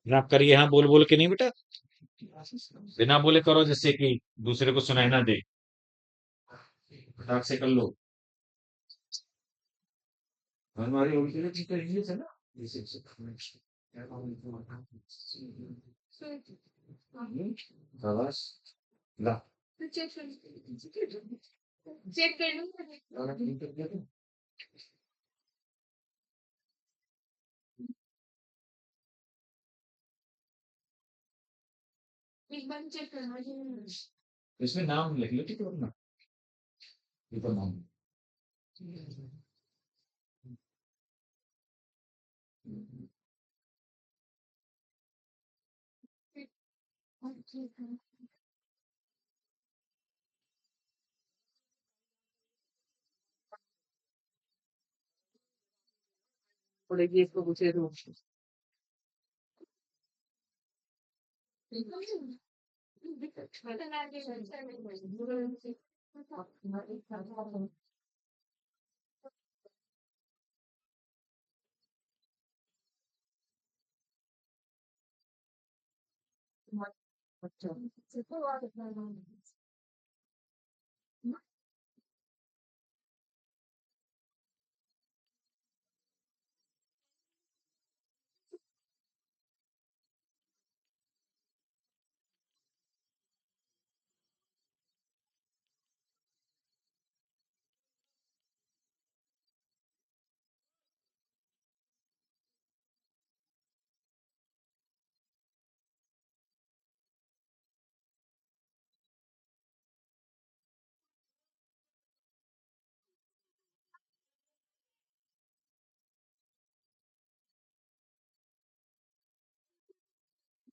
Speaker 1: आप करिए, हाँ बोल बोल के नहीं बेटा, बिना बोले करो जिससे कि दूसरे को सुनाई ना दे। फटाक से कर लो। हमारी उनके लिए ठीक है है ना। शाबाश। ला।
Speaker 2: चेक कर लूँ। एक बार चेक करना चाहिए।
Speaker 1: इसमें नाम लिख लो ठीक है अपना, ये तो नाम।
Speaker 3: पड़ेगी इसको पूछे तो अच्छा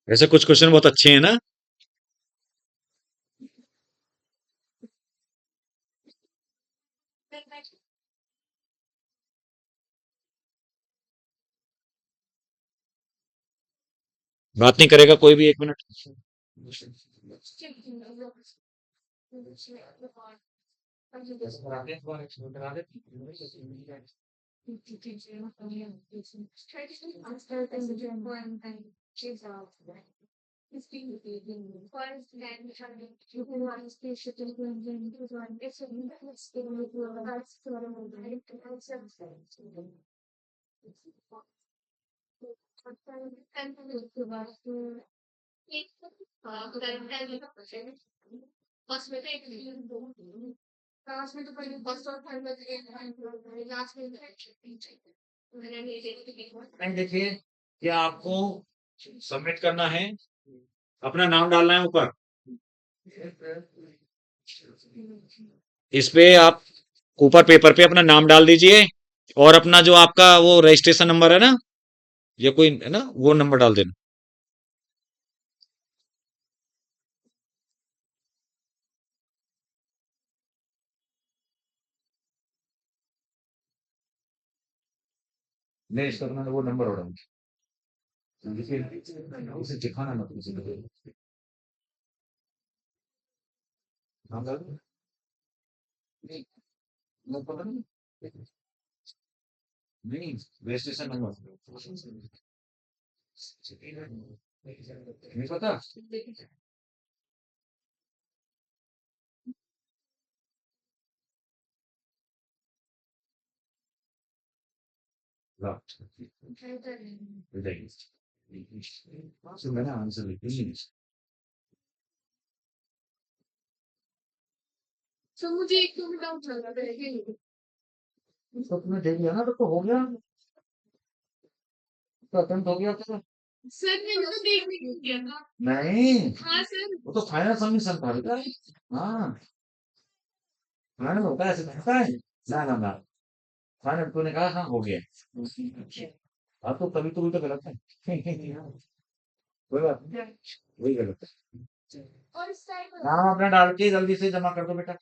Speaker 1: ऐसे कुछ क्वेश्चन बहुत अच्छे हैं ना। बात नहीं करेगा कोई भी, 1 मिनट।
Speaker 2: क्लास में तो पहले फर्स्ट और थर्ड में लास्ट में मैंने नहीं देखी।
Speaker 1: नहीं देखिए, क्या आपको सबमिट करना है, अपना नाम डालना है ऊपर। इस पे आप ऊपर पेपर पे अपना नाम डाल दीजिए, और अपना जो आपका वो रजिस्ट्रेशन नंबर है ना, या कोई है ना, वो नंबर डाल देना। नहीं, इसका अपना वो नंबर डाल दीजिए, उसे दिखाना मत किसी को। हाँ डाल दो। नहीं, वो पता नहीं। नहीं, रजिस्ट्रेशन नंबर नहीं पता। राइट, बताइए। तो मैंने आंसर लिखी।
Speaker 2: तो मुझे एक तो डाउट लग रहा है कि
Speaker 1: तो तुमने दे दिया ना, तो हो गया, तो अटेम्प्ट हो गया तो।
Speaker 2: सर मैंने तो देखने क्यों किया था।
Speaker 1: नहीं,
Speaker 2: हाँ सर।
Speaker 1: वो तो फाइनल सबमिशन था बेटा। हाँ, फाइनल होता है, ऐसे होता है। ना ना ना, फाइनल तूने कहा हाँ हो गया। हाँ तो तभी तो उल्टा गलत है। कोई बात नहीं, वही गलत है।
Speaker 2: और इस टाइम
Speaker 1: नाम अपना डाल के जल्दी से जमा कर दो बेटा।